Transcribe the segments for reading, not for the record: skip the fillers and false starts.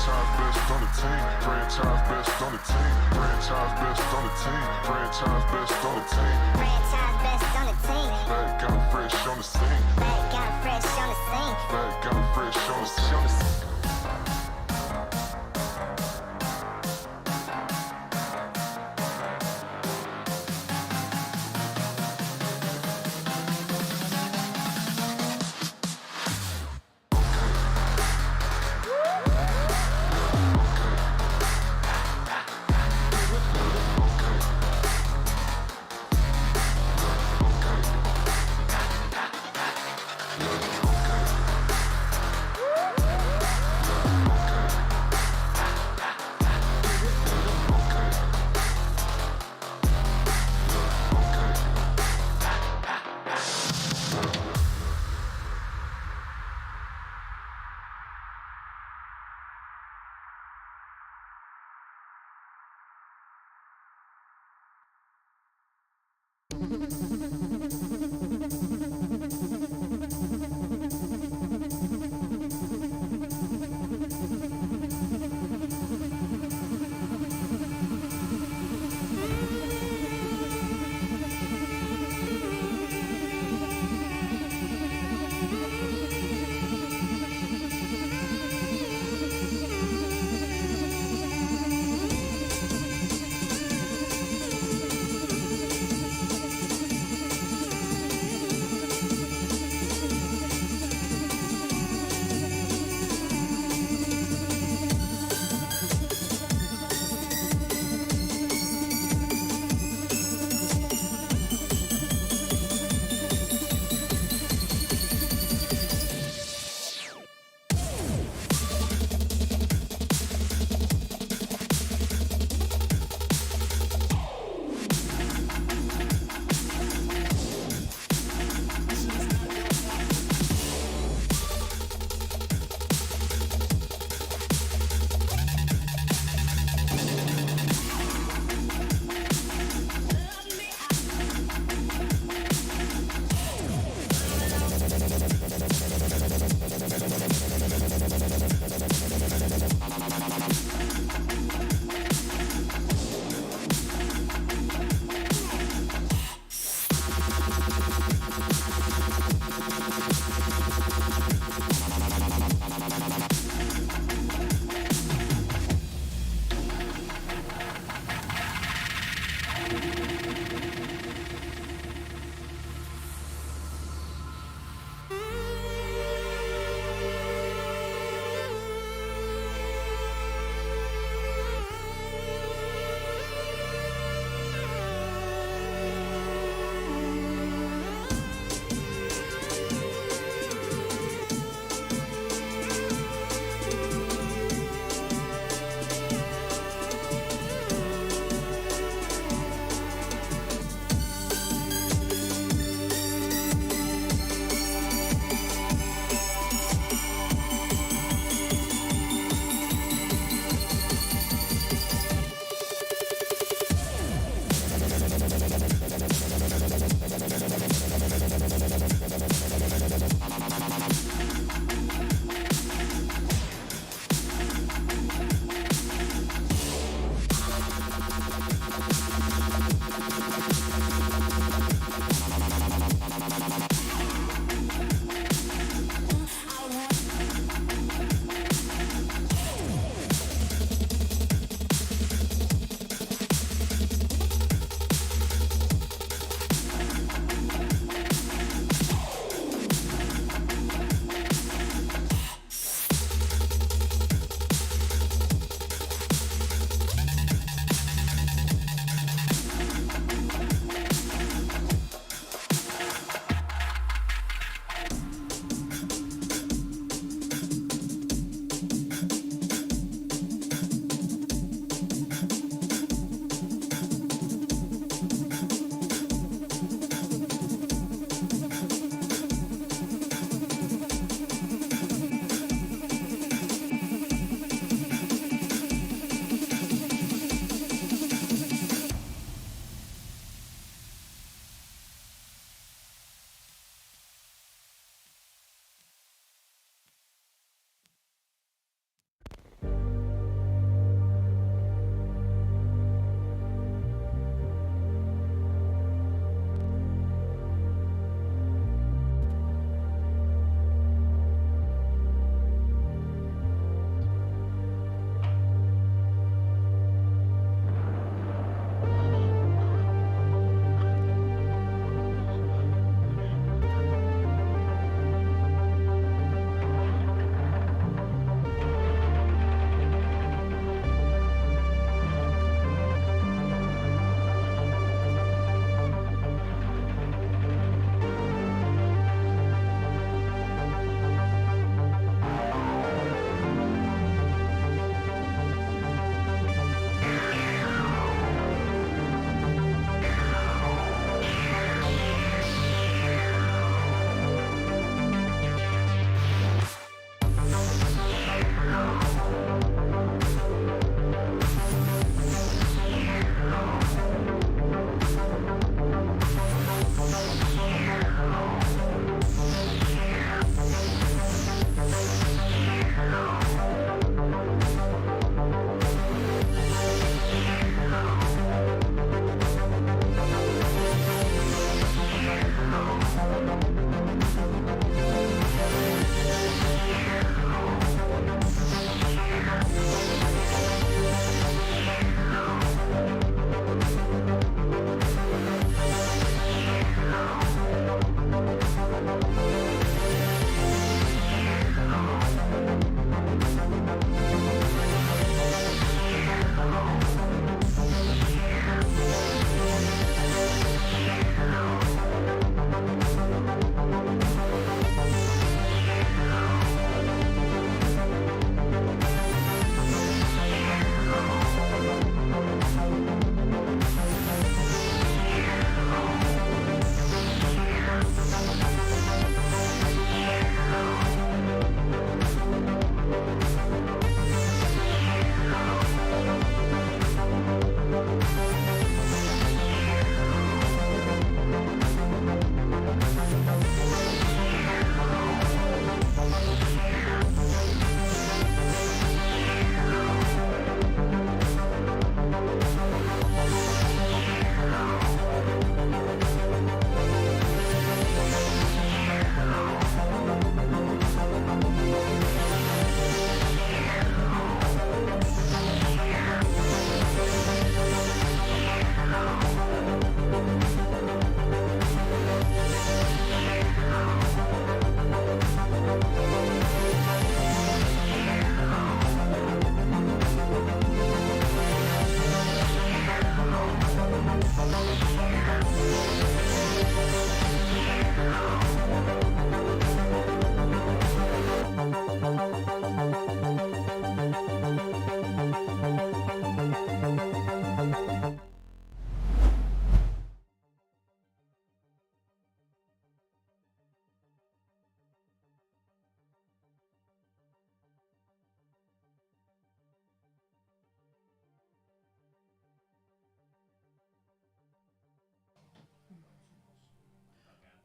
Franchise on the team. Franchise best on the team. Franchise best on the team. Franchise best on the team. Franchise best on the team. Bad got 'em fresh on the scene. Bad got 'em fresh on the scene. Bad got 'em fresh on the scene.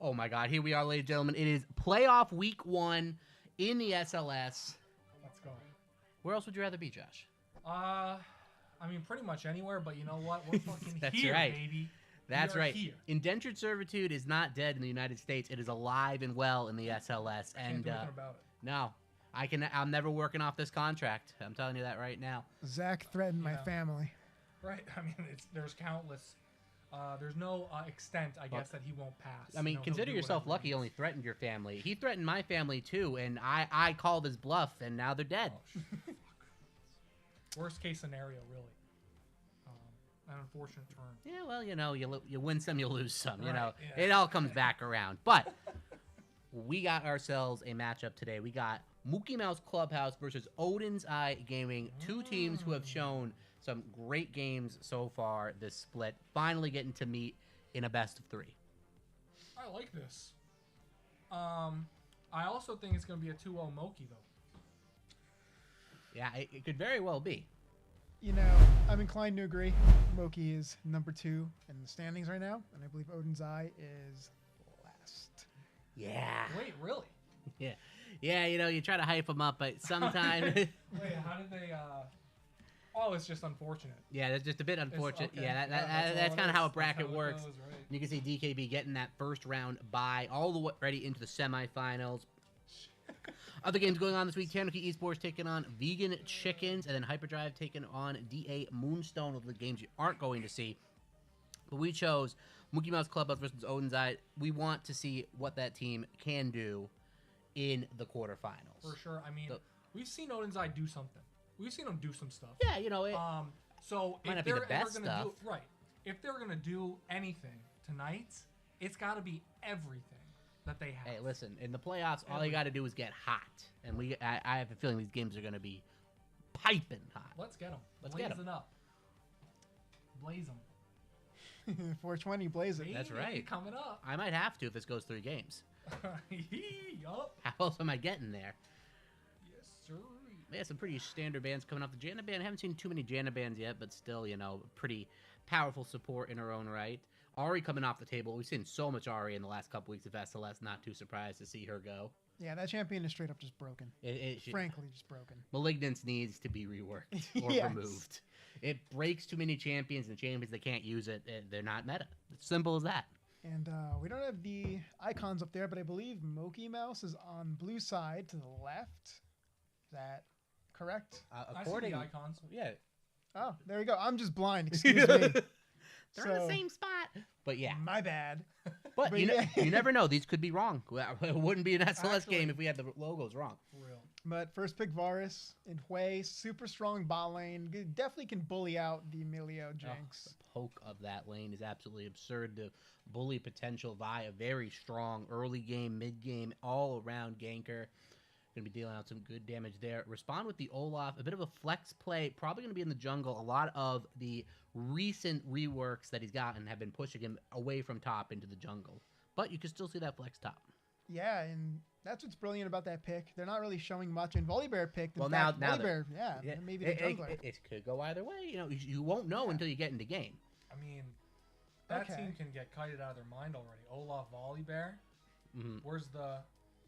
Oh my God, here we are, ladies and gentlemen. It is playoff week 1 in the SLS. Let's go. Where else would you rather be, Josh? I mean, pretty much anywhere, but you know what? We're fucking That's here, right. baby. That's We are right. Here. Indentured servitude is not dead in the United States. It is alive and well in the SLS. Can't And do anything about it. no, I'm never working off this contract. I'm telling you that right now. Zach threatened my Yeah. family. Right. I mean, there's countless. There's no extent, I guess, that he won't pass. I mean, You know, consider he'll do yourself whatever lucky. he He only needs. threatened your family. He threatened my family too, and I called his bluff, and now they're dead. Oh, worst case scenario, really. An unfortunate turn. Yeah, well, you win some, you lose some. Right, yeah. It all comes back around. But we got ourselves a matchup today. We got Mokeymouse Clubhouse versus Odins Eye Gaming. Two teams who have shown some great games so far this split. Finally getting to meet in a best of 3. I like this. I also think it's going to be a 2-0 Moki, though. Yeah, it could very well be. You know, I'm inclined to agree. Moki is number 2 in the standings right now, and I believe Odin's Eye is last. Yeah. Wait, really? Yeah. Yeah, you try to hype them up, but sometimes... Wait, how did they? Oh, it's just unfortunate. Yeah, that's just a bit unfortunate. okay. Yeah, Yeah, that's all kind it of how a is. That's bracket how it works. goes, right. You can see DKB getting that first round bye all the way ready into the semifinals. Other games going on this week: Tanuki Esports taking on Vegan Chickens, and then Hyperdrive taking on DA Moonstone. Of the games you aren't going to see, but we chose Mokeymouse Clubhouse versus Odin's Eye. We want to see what that team can do in the quarterfinals. For sure. I mean, The- we've seen Odin's Eye do something. We've seen him do some stuff. Yeah, it, So Might if not be they're the best ever gonna stuff. do right, if they're gonna do anything tonight, it's got to be everything that they have. hey, listen, in the playoffs, all you got to do is get hot, and I have a feeling these games are going to be piping hot. Let's get them. Let's Blaze get 'em. it up. Blaze them. 420 blaze it. That's right. Coming up. I might have to if this goes 3 games. Yup. How else am I getting there? Yes, sir. We have some pretty standard bands coming off the Jana band. I haven't seen too many Jana bands yet, but still, pretty powerful support in her own right. Ari coming off the table. We've seen so much Ari in the last couple weeks of SLS. Not too surprised to see her go. Yeah, that champion is straight up just broken. Frankly, just broken. Malignance needs to be reworked or Yes. removed. It breaks too many champions, and the champions that can't use it, they're not meta. It's simple as that. And we don't have the icons up there, but I believe Mokeymouse is on blue side to the left. Is that correct? I see the icons. Yeah, Oh, there you go. I'm just blind. Excuse me. they're in the So- same spot. But yeah, My bad. but but you, yeah. you never know. These could be wrong. It wouldn't be an SLS Actually- game if we had the logos wrong. For real. But first pick Varus in Hui, super strong bot lane. Definitely can bully out the Emilio Jinx. The poke of that lane is absolutely absurd. The bully potential via very strong early game, mid game, all around ganker. Going to be dealing out some good damage there. Respond with the Olaf, a bit of a flex play. Probably going to be in the jungle. A lot of the recent reworks that he's gotten have been pushing him away from top into the jungle. But you can still see that flex top. Yeah, and that's what's brilliant about that pick. They're not really showing much. And Volibear picked. In Well, fact, now Volibear, yeah, maybe the jungler. It could go either way. You won't know until you get into game. I mean, that Okay. team can get kited out of their mind already. Olaf Volibear. Mhm. Where's the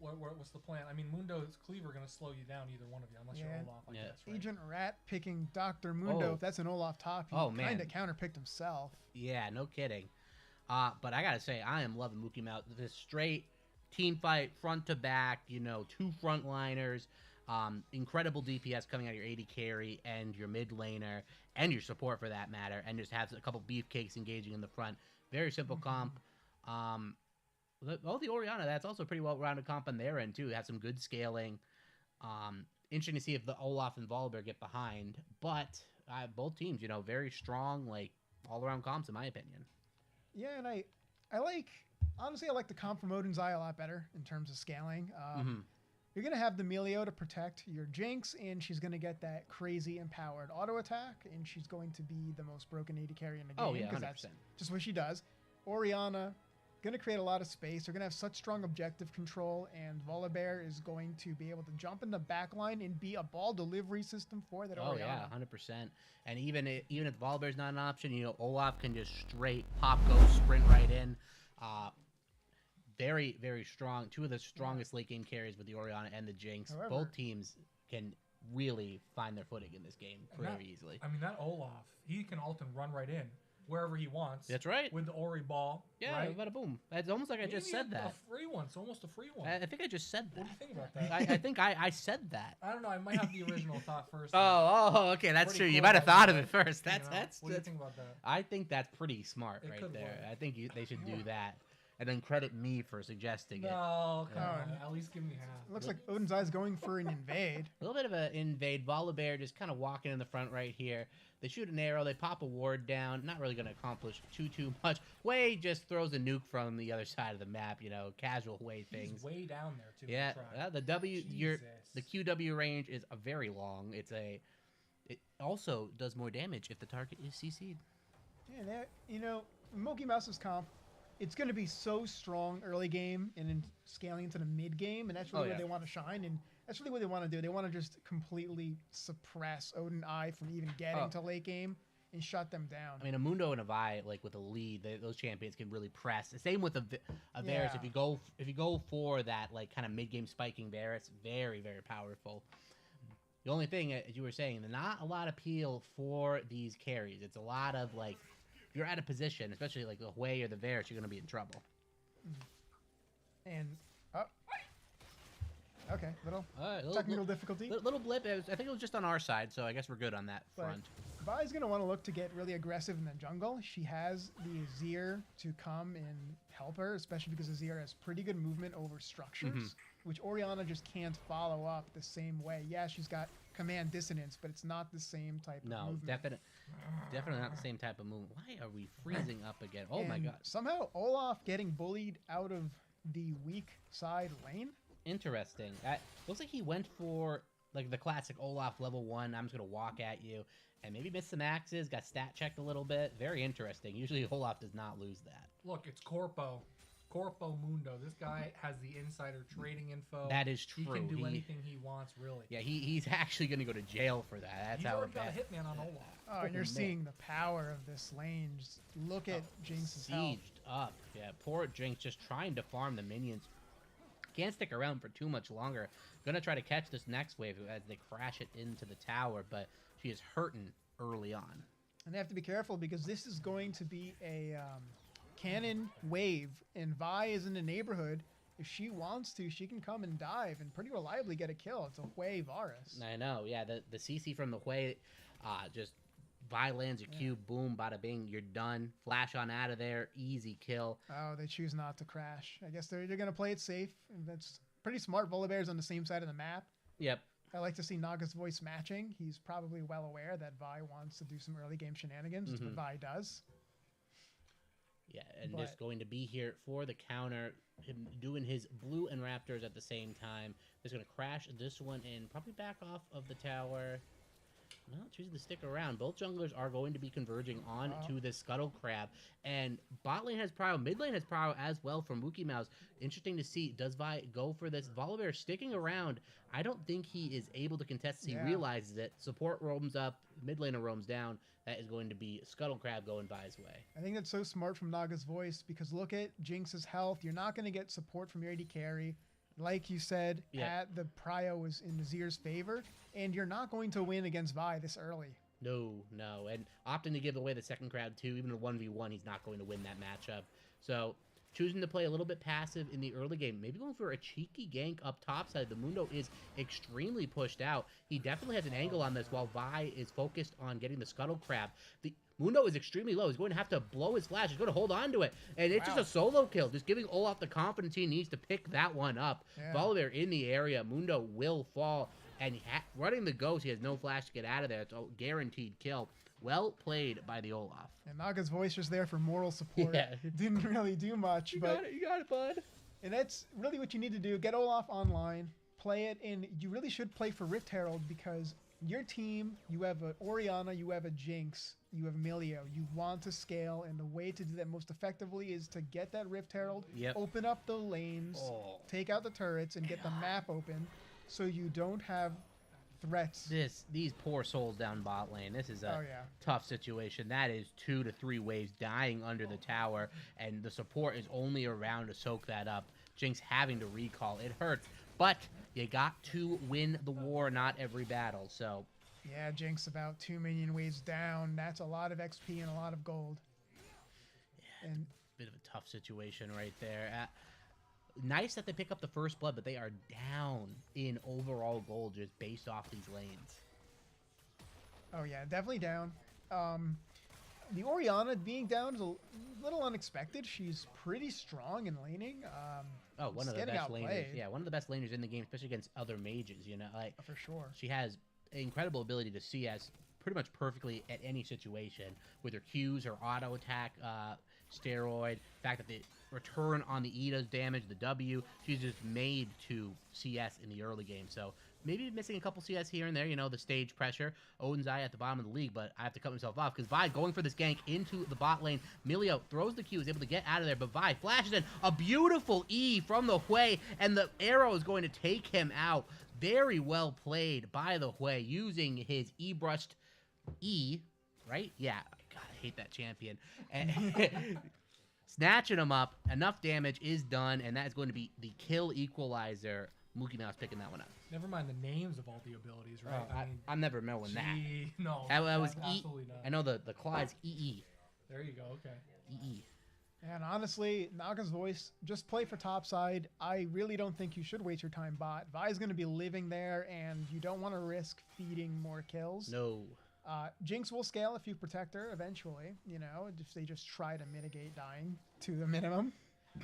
what's the plan? I mean, Mundo's Cleaver gonna slow you down, either one of you, unless Yeah. you're Olaf. I Yeah. guess, right? Agent Rat picking Dr. Mundo. Oh. If that's an Olaf top, he Oh, man. kind of counterpicked himself. Yeah, no kidding. But I gotta say, I am loving Mokeymouse. This straight team fight, front to back. 2 frontliners, incredible DPS coming out of your AD carry and your mid laner and your support for that matter, and just has a couple beefcakes engaging in the front. Very simple comp. The Orianna, that's also a pretty well-rounded comp on their end too. It has some good scaling. Interesting to see if the Olaf and Volibear get behind, but both teams, very strong, like all-around comps in my opinion. Yeah, and I like, honestly, I like the comp from Odin's Eye a lot better in terms of scaling. Mhm. You're going to have the Melio to protect your Jinx, and she's going to get that crazy empowered auto attack, and she's going to be the most broken AD carry in the game. Oh, yeah, 'cause 100%. that's just what she does. Orianna, going to create a lot of space. They're going to have such strong objective control, and Volibear is going to be able to jump in the back line and be a ball delivery system for that Oh Orianna. yeah, 100%. And even if Volibear's not an option, Olaf can just straight pop go sprint right in. very, very strong. Two of the strongest late game carries with the Orianna and the Jinx. However- Both teams can really find their footing in this game And very easily. I mean, that Olaf, he can ult and run right in wherever he wants. That's right. With the Ori ball. Yeah, right? bada boom. It's almost like I just said that. A free one. It's almost a free one. I think I just said What do that. you think about that? I think I said that. I don't know. I might have the original thought first. Oh, okay, that's Pretty true. You cool might have idea, thought of it you first. know? That's What do you think about that? I think that's pretty smart It right could there. work. I think they should do Yeah. that, and then credit me for suggesting it. No, come Yeah. on. At least give me half. It looks like Odin's Eye's going for an invade. A little bit of an invade. Volibear just kind of walking in the front right here. They shoot an arrow. They pop a ward down. Not really going to accomplish too much. Wei just throws a nuke from the other side of the map. You know, casual Wei things. He's way down there too. Yeah, the the Jesus. QW range is very long. It also does more damage if the target is CC'd. Yeah, that, you know, Mokeymouse's comp, it's going to be so strong early game and then scaling into the mid game, and that's really Oh, where yeah. they want to shine, and that's really what they want to do. They want to just completely suppress Odin Eye from even getting Oh. to late game and shut them down. I mean, a Mundo and a Vi, like with a lead, those champions can really press. The same with a Varus. Yeah. If you go for that like kind of mid game spiking Varus, very powerful. The only thing, as you were saying, not a lot of appeal for these carries. It's a lot of like, if you're out of position, especially like the Hui or the Varus, you're gonna be in trouble. And, oh. Okay, little Little, technical difficulty. little blip. I think it was just on our side, so I guess we're good on that But front. Vi's going to want to look to get really aggressive in the jungle. She has the Azir to come and help her, especially because Azir has pretty good movement over structures, Mm-hmm. which Orianna just can't follow up the same way. Yeah, she's got command dissonance, but it's not the same type of No, movement. definitely not the same type of move. Why are we freezing up again? Oh my And god. Somehow Olaf getting bullied out of the weak side lane. Interesting. Looks like he went for like the classic Olaf level 1. I'm just gonna walk at you, and maybe missed some axes. Got stat checked a little bit. Very interesting. Usually Olaf does not lose that. Look, it's Corpo Mundo. This guy has the insider trading info. That is true. He can do anything he wants, really. Yeah, he's actually gonna go to jail for that. That's He's how already it got a bad. hitman on Olaf. Oh, and you're man. seeing the power of this lane. Just look at Jinx's health. Sieged up. Yeah, poor Jinx just trying to farm the minions. Can't stick around for too much longer. Gonna try to catch this next wave as they crash it into the tower, but she is hurting early on. And they have to be careful because this is going to be a cannon wave, and Vi is in the neighborhood. If she wants to, she can come and dive and pretty reliably get a kill. It's a Hui Varus. I know, yeah. The CC from the Hui, just Vi lands a Q, boom, bada bing, you're done. Flash on out of there, easy kill. Oh, they choose not to crash. I guess they're going to play it safe. And that's pretty smart. Volibear's on the same side of the map. Yep. I like to see Naga's voice matching. He's probably well aware that Vi wants to do some early game shenanigans. That's what Vi does. Yeah, and But- just going to be here for the counter, him doing his blue and raptors at the same time. He's going to crash this one and probably back off of the tower. No, choosing to stick around. Both junglers are going to be converging on to this Scuttle Crab. And bot lane has prio, mid lane has prio as well from Mokeymouse. Interesting to see. Does Vi go for this? Volibear sticking around. I don't think he is able to contest. He Yeah. realizes it. Support roams up. Mid laner roams down. That is going to be Scuttle Crab going Vi's way. I think that's so smart from Naga's voice because look at Jinx's health. You're not going to get support from your AD carry. Like you said, Yeah. the prio was in Nazir's favor, and you're not going to win against Vi this early. No. And opting to give away the second crowd too, even a 1v1, he's not going to win that matchup. So choosing to play a little bit passive in the early game, maybe going for a cheeky gank up top side. The Mundo is extremely pushed out. He definitely has an angle on this while Vi is focused on getting the Scuttle Crab. The Mundo is extremely low. He's going to have to blow his flash. He's going to hold on to it. And it's just a solo kill. Just giving Olaf the confidence he needs to pick that one up. Yeah. Volibear in the area. Mundo will fall. And running the ghost, he has no flash to get out of there. It's a guaranteed kill. Well played by the Olaf. And Naga's voice just there for moral support. Yeah. Didn't really do much, You but got it, bud. and that's really what you need to do. Get Olaf online, play it, and you really should play for Rift Herald because your team, you have a Orianna, you have a Jinx, you have Milio. You want to scale, and the way to do that most effectively is to get that Rift Herald, Yep. open up the lanes, Oh. take out the turrets, and get the map open so you don't have threats. These poor souls down bot lane. This is a Oh, yeah. tough situation. That is 2 to 3 waves dying under the tower, and the support is only around to soak that up. Jinx having to recall. It hurts, but you got to win the war, not every battle. So Yeah, Jinx about 2 minion waves down. That's a lot of XP and a lot of gold. And bit of a tough situation right there. Nice that they pick up the first blood, but they are down in overall gold just based off these lanes. oh yeah, definitely down. The Orianna being down is a little unexpected. She's pretty strong in laning. Oh, one of the getting best laners. outplayed. Yeah, one of the best laners in the game, especially against other mages. You know, like For sure. she has incredible ability to CS pretty much perfectly at any situation with her Qs, her auto attack, steroid, the fact that the return on the E does damage, the W. She's just made to CS in the early game. So maybe missing a couple CS here and there, you know, the stage pressure. Odins at the bottom of the league, but I have to cut myself off because Vi going for this gank into the bot lane. Milio throws the Q, is able to get out of there, but Vi flashes in a beautiful E from the Hui, and the arrow is going to take him out. Very well played by the Hui, using his E-brushed E, right? Yeah, God, I hate that champion. And snatching him up, enough damage is done, and that is going to be the kill equalizer. Mokeymouse picking that one up. Never mind the names of all the abilities, right? Oh, I'm never knowing that. No, That was E. absolutely not. I know the claw is EE. There you go. Okay. EE. And honestly, Naga's voice, just play for top side. I really don't think you should waste your time bot. Vi's going to be living there, and you don't want to risk feeding more kills. No. Jinx will scale if you protect her eventually, you know, if they just try to mitigate dying to the minimum.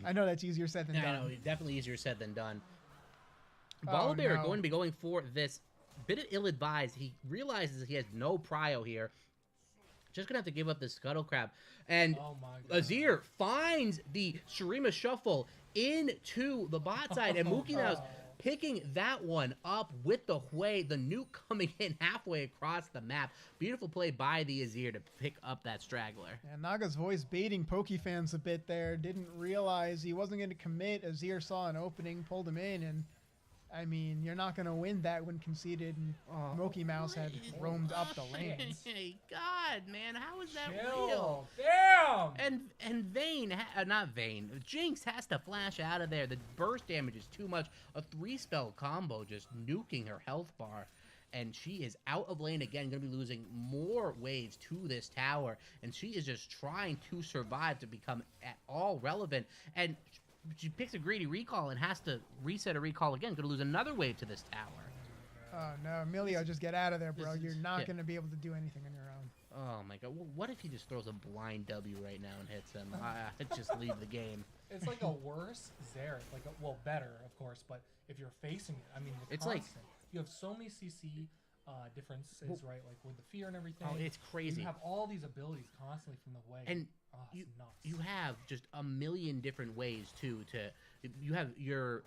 I know that's easier said than I done. know, definitely easier said than done. Oh, Volibear no. going to be going for this. Bit of ill-advised. He realizes he has no prio here. Just going to have to give up this Scuttle Crab. And Oh my God. Azir finds the Shurima Shuffle into the bot side. And Mokeymouse picking that one up with the Hui. The nuke coming in halfway across the map. Beautiful play by the Azir to pick up that straggler. And Naga's voice baiting Poke fans a bit there. Didn't realize he wasn't going to commit. Azir saw an opening, pulled him in, and I mean, you're not going to win that when conceded and Mokeymouse had roamed up the lanes. Hey, God, man, how is that Chill. real? Damn. And Vayne, not Vayne, Jinx has to flash out of there. The burst damage is too much. A 3-spell combo just nuking her health bar. And she is out of lane again, going to be losing more waves to this tower. And she is just trying to survive to become at all relevant. And she picks a greedy recall and has to reset a recall again. Going to lose another wave to this tower. Oh no, Emilio, just get out of there, bro. This is- You're not yeah. going to be able to do anything on your own. Oh my God! Well, what if he just throws a blind W right now and hits him? I'd just leave the game. It's like a worse Xerath, like well, better of course, but if you're facing it, I mean, It's like- you have so many CC differences, right? Like with the fear and everything. Oh, it's crazy. You have all these abilities constantly from the way. And oh, it's you nuts. you have just a million different ways too to you have your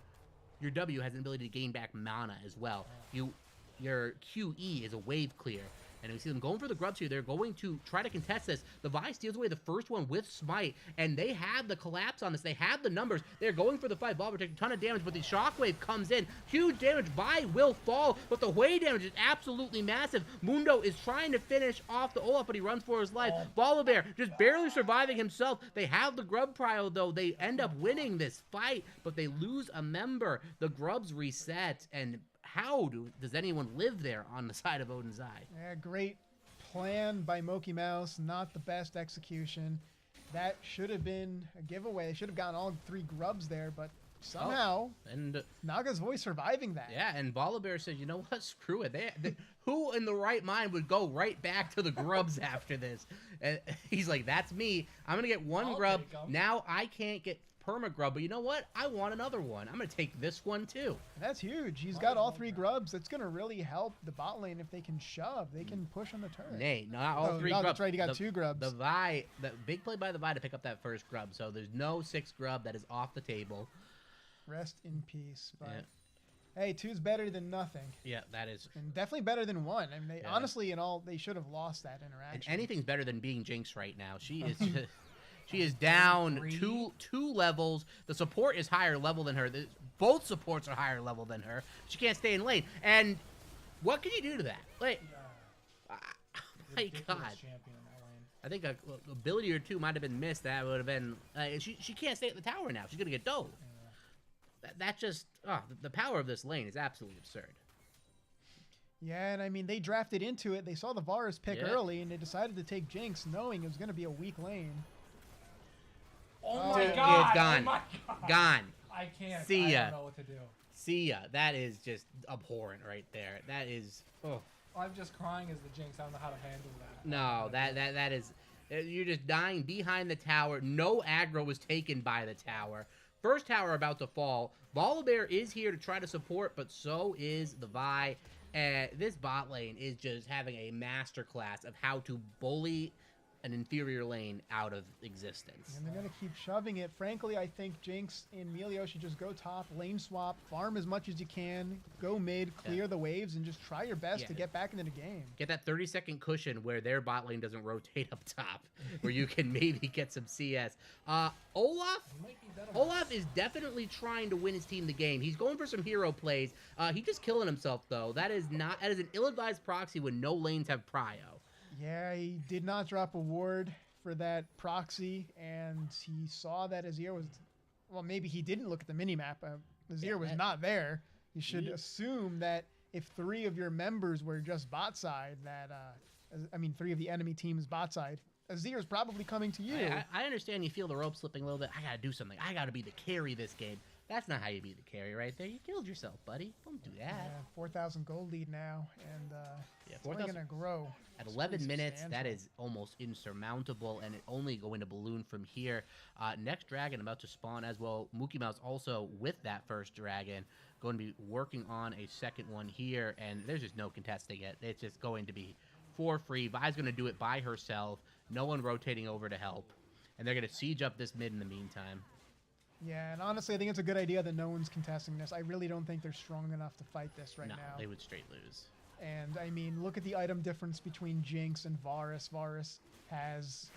W has an ability to gain back mana as well. Your QE is a wave clear. And we see them going for the grubs here. They're going to try to contest this. The Vi steals away the first one with Smite, and they have the collapse on this. They have the numbers. They're going for the fight. Volver takes a ton of damage, but the Shockwave comes in. Huge damage. Vi will fall, but the Hui damage is absolutely massive. Mundo is trying to finish off the Olaf, but he runs for his life. Volibear just barely surviving himself. They have the grub prio, though. They end up winning this fight, but they lose a member. The grubs reset, and how does anyone live there on the side of Odin's Eye? Yeah, great plan by Mokeymouse, not the best execution. That should have been a giveaway. They should have gotten all 3 grubs there, but somehow And Naga's voice surviving that. yeah, and Volibear says, you know what, screw it. Who in the right mind would go right back to the grubs after this? And he's like, that's me. I'm going to get one I'll grub. take 'em. Now I can't get perma grub, but you know what? I want another one. I'm going to take this one too. That's huge. He's Might got as all well 3 grab. grubs. That's going to really help the bot lane if they can shove. They can push on the turret. Nay, not all Oh, 3 no, grubs. that's right, he got 2 grubs. The big play by the Vi to pick up that first grub. So there's no 6th grub that is off the table. Rest in peace. But Yeah. hey, 2's better than nothing. Yeah, that is. And definitely better than 1. I mean, they Yeah. honestly, they should have lost that And interaction. anything's better than being Jinx right now. She is just, she is down two levels. The support is higher level than her. Both supports are higher level than her. She can't stay in lane. And What can you do to that? Like, oh my Ridiculous God. champion in that lane. I think a ability or two might have been missed. That would have been. She can't stay at the tower now. She's gonna get dove. That just. The power of this lane is absolutely absurd. Yeah, and I mean, they drafted into it. They saw the Varus pick Yeah. early, and they decided to take Jinx, knowing it was going to be a weak lane. Oh my Dude, God! it's gone. Oh my God! Gone. I can't. See I ya. don't know what to do. See ya. That is just abhorrent right there. That is. Oh. I'm just crying as the Jinx. I don't know how to handle that. No, that is. You're just dying behind the tower. No aggro was taken by the tower. First tower about to fall. Volibear is here to try to support, but so is the Vi. This bot lane is just having a masterclass of how to bully an inferior lane out of existence. And they're going to keep shoving it. Frankly, I think Jinx and Melio should just go top, lane swap, farm as much as you can, go mid, clear the waves, and just try your best to get back into the game. Get that 30-second cushion where their bot lane doesn't rotate up top, where you can maybe get some CS. Olaf is definitely trying to win his team the game. He's going for some hero plays. He's just killing himself, though. That is an ill-advised proxy when no lanes have prio. Yeah, he did not drop a ward for that proxy, and he saw that Azir was... Well, maybe he didn't look at the minimap. Azir was not there. You should assume that if 3 of your members were just bot side, that... I mean, 3 of the enemy team's bot side, Azir's probably coming to you. I understand you feel the rope slipping a little bit. I gotta do something. I gotta be the carry this game. That's not how you beat the carry right there. You killed yourself, buddy. Don't do that. Yeah, 4,000 gold lead now, and it's only 4,000 going to grow. At It's 11 pretty minutes, that substantial. is almost insurmountable, and it only going to balloon from here. Next dragon about to spawn as well. Mokeymouse also with that first dragon, going to be working on a second one here, and there's just no contesting it. It's just going to be for free. Vi's going to do it by herself. No one rotating over to help, and they're going to siege up this mid in the meantime. Yeah, and honestly, I think it's a good idea that no one's contesting this. I really don't think they're strong enough to fight this right No, now. they would straight lose. And I mean, look at the item difference between Jinx and Varus. Varus has,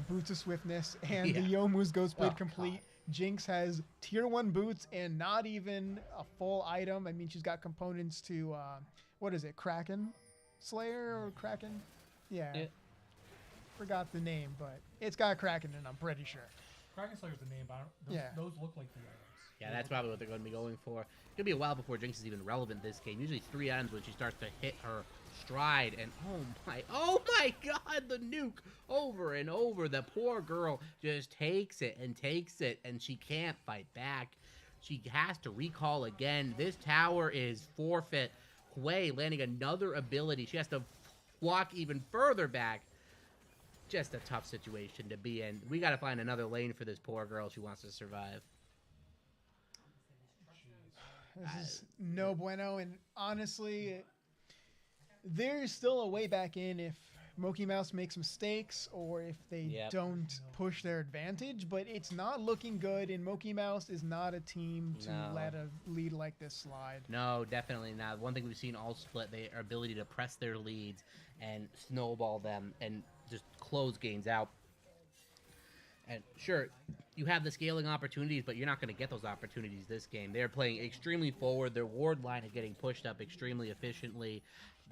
boots of swiftness and the Youmuu's Ghostblade complete. Jinx has tier 1 boots and not even a full item. I mean, she's got components to, what is it, Kraken Slayer or Kraken? Yeah. Forgot the name, but it's got Kraken in, I'm pretty sure. Kraken Slayer's the name, but those look like the items. Yeah, that's probably what they're going to be going for. It's going to be a while before Jinx is even relevant this game. Usually 3 items when she starts to hit her stride. And oh my God, the nuke over and over. The poor girl just takes it, and she can't fight back. She has to recall again. This tower is forfeit. Hui landing another ability. She has to walk even further back. Just a tough situation to be in. We got to find another lane for this poor girl. She wants to survive. This is no bueno, and honestly, there's still a way back in if Mokeymouse makes mistakes or if they don't push their advantage, but it's not looking good, and Mokeymouse is not a team to let a lead like this slide. No, definitely not. One thing we've seen all split, their ability to press their leads and snowball them and just close games out. And sure, you have the scaling opportunities, but you're not going to get those opportunities this game. They're playing extremely forward. Their ward line is getting pushed up extremely efficiently.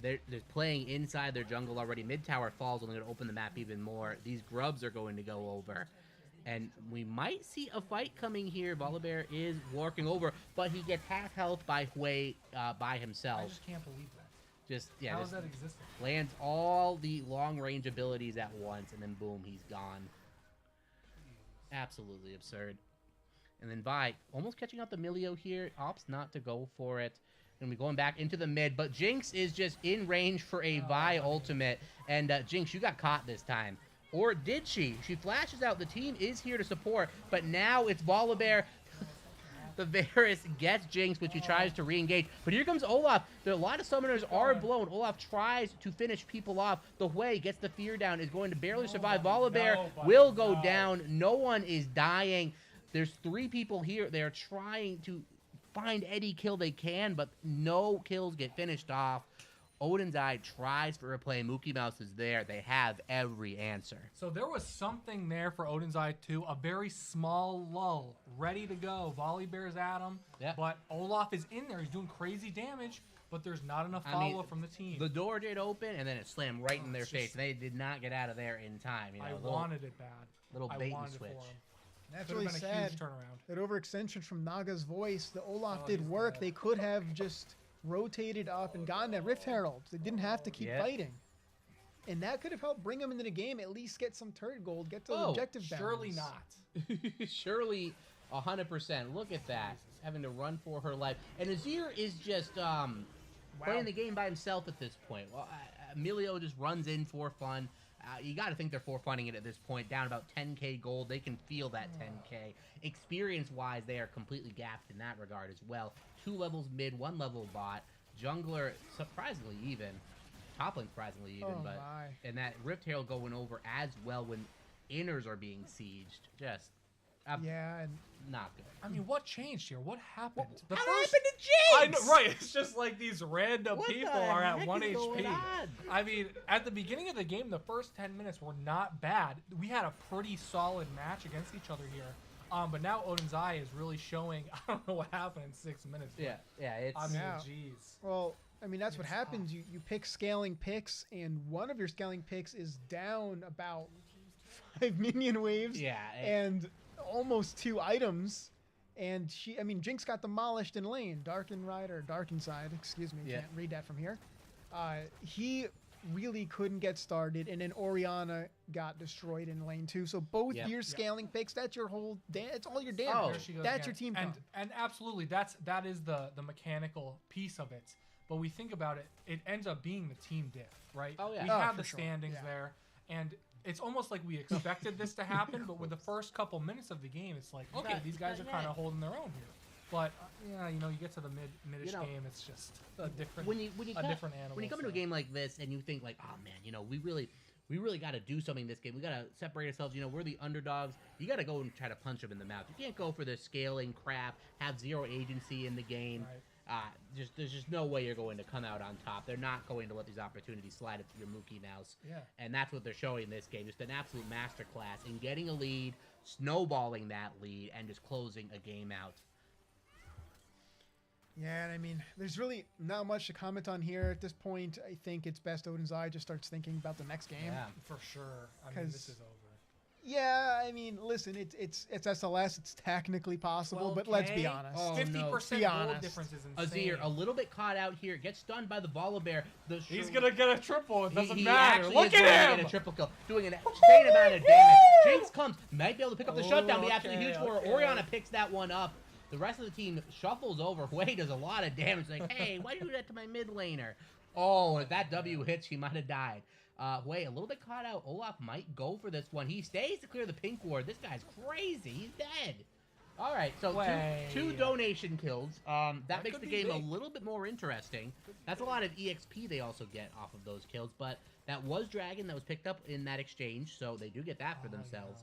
They're playing inside their jungle already. Mid tower falls, only going to open the map even more. These grubs are going to go over. And we might see a fight coming here. Volibear is working over, but he gets half health by Hui by himself. I just can't believe that. How is that existing? Lands all the long range abilities at once, and then boom, he's gone. Absolutely absurd. And then Vi almost catching out the Melio here. Opts not to go for it. Gonna be going back into the mid, but Jinx is just in range for a Vi ultimate. And Jinx, you got caught this time. Or did she? She flashes out. The team is here to support, but now it's Volibear. The Varus gets Jinx, which he tries to re-engage. But here comes Olaf. A lot of summoners are blown. Olaf tries to finish people off. The Hui gets the fear down, is going to barely survive. Volibear will go down. No one is dying. There's 3 people here. They're trying to find any kill they can, but no kills get finished off. Odins Eye tries for a play. Mokeymouse is there. They have every answer. So there was something there for Odin's Eye too. A very small lull, ready to go. Volibear's at him, but Olaf is in there. He's doing crazy damage, but there's not enough I mean, follow-up from the team. The door did open, and then it slammed right in their it's face. just- They did not get out of there in time. You know, I little, wanted it bad. little I bait and wanted switch. it for him. That's Could have really been a sad. huge turnaround. That overextension from Naga's voice, the Olaf Oh, did he's work. dead. They could have just rotated up and gotten that Rift Herald. They didn't have to keep Yeah. fighting. And that could have helped bring them into the game, at least get some turret gold, get those Oh, objective bounds. Surely not. Surely, 100%. Look at that. Having to run for her life. And Azir is just playing the game by himself at this point. Well, Emilio just runs in for fun. You got to think they're for funning it at this point. Down about 10k gold. They can feel that 10k. Experience-wise, they are completely gapped in that regard as well. 2 levels mid, 1 level bot. Jungler, surprisingly even. Top lane surprisingly even. Oh, but my. And that Rift Herald going over as well when inners are being sieged. Just Yeah, and not good. I mean, what changed here? What happened? What The happened first- to I Jinx? know, right? It's just like these random What people the are at heck 1 is going HP. on? I mean, at the beginning of the game, the first 10 minutes were not bad. We had a pretty solid match against each other here. But now Odin's Eye is really showing. I don't know what happened in 6 minutes. but, Yeah, it's I mean, Yeah. jeez. well, I mean, that's what It's happens. You pick scaling picks, and one of your scaling picks is down about 5 minion waves yeah. and almost 2 items. And Jinx got demolished in lane. Darken Rider, Darken Side, excuse me, Yeah. can't read that from here. He really couldn't get started, and then Orianna got destroyed in lane 2. So both Yep. your scaling picks, that's your whole, it's all your damage. Oh, There she goes that's again. your team and comp. and absolutely that is the mechanical piece of it. But we think about it, it ends up being the team diff, right? Oh, yeah. We Oh, have for the sure. standings Yeah. there, and it's almost like we expected this to happen. But with the first couple minutes of the game, it's like, okay, Not- these guys are not kind yet. of holding their own here. But yeah, you get to the midish You know, game, it's just a different when you a different animal. when you come into a so. game like this and you think like, oh man, we really got to do something this game. We got to separate ourselves. We're the underdogs. You got to go and try to punch them in the mouth. You can't go for this scaling crap. Have zero agency in the game. Right. There's just no way you're going to come out on top. They're not going to let these opportunities slide into your Mokeymouse. Yeah. And that's what they're showing in this game. Just an absolute masterclass in getting a lead, snowballing that lead, and just closing a game out. Yeah, and I mean, there's really not much to comment on here at this point. I think it's best Odin's Eye just starts thinking about the next game. Yeah. For sure. I mean, 'Cause- this is over. Yeah, I mean, listen, it's SLS. It's technically possible, but let's be 12K? honest. Oh, 50% Be gold honest. difference is insane. Azir, a little bit caught out here, gets stunned by the Volibear. He's gonna get a triple. It doesn't he matter. actually Look is going to at get him. a triple kill, doing an insane amount of damage. Jinx comes, might be able to pick up the Oh, shutdown, be absolutely okay, huge for her. okay. Orianna picks that one up. The rest of the team shuffles over. Wei does a lot of damage. Like, hey, why did you do that to my mid laner? Oh, if that W hits, she might have died. Wei, a little bit caught out. Olaf might go for this one. He stays to clear the pink ward. This guy's crazy. He's dead. All right, so Wei. two donation kills. That makes could the be game a big. little bit more interesting. That's a lot of EXP they also get off of those kills, but that was Dragon that was picked up in that exchange, so they do get that for themselves.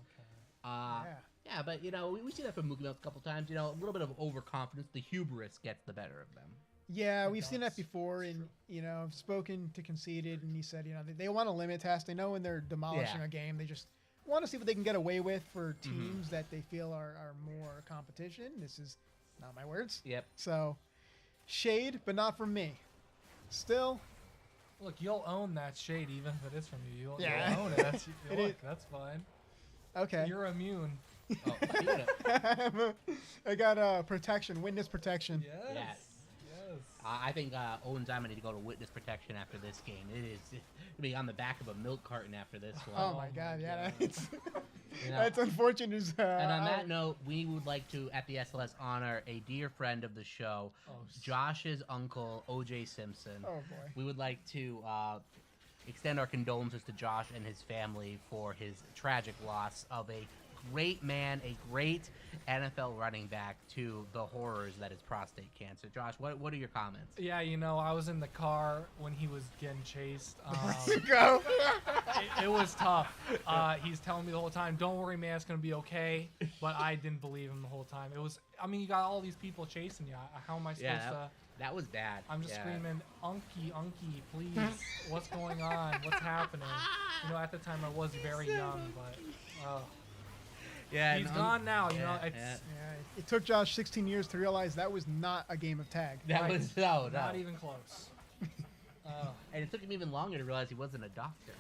Yeah. Yeah, but we see that from Mokeymouse a couple times. A little bit of overconfidence. The hubris gets the better of them. Yeah, It we've seen that does. before, and I've spoken to Conceited, and he said, they want to limit test. They know when they're demolishing Yeah. a game, they just want to see what they can get away with for teams that they feel are more competition. This is not my words. Yep. So, shade, but not from me. Still, Look, you'll own that shade even if it is from you. You'll Yeah. own it. That's, It look, is- that's fine. okay. You're immune. Oh, speaking of- I got protection, witness protection. Yes. Yes. Yes. I think Owens, I'm going to need to go to witness protection after this game. It is going to be on the back of a milk carton after this one. Oh, Oh my my God, yeah, God. that's, You know, that's unfortunate. And on that note, we would like to, at the SLS, honor a dear friend of the show, Oh, Josh's uncle, OJ Simpson. oh boy. We would like to extend our condolences to Josh and his family for his tragic loss of a great man, a great NFL running back to the horrors that is prostate cancer. Josh, what are your comments? Yeah, I was in the car when he was getting chased. Go. It was tough. He's telling me the whole time, "Don't worry, man, it's gonna be okay." But I didn't believe him the whole time. It was. I mean, you got all these people chasing you. How am I supposed Yeah, to? that was bad. I'm just Yeah. screaming, "Unky, Unky, please! What's going on? What's happening?" At the time I was very young, but Yeah, He's and gone now. You know, yeah, it's yeah. Yeah, it took Josh 16 years to realize that was not a game of tag. That Right. was no. not even close. And it took him even longer to realize he wasn't a doctor.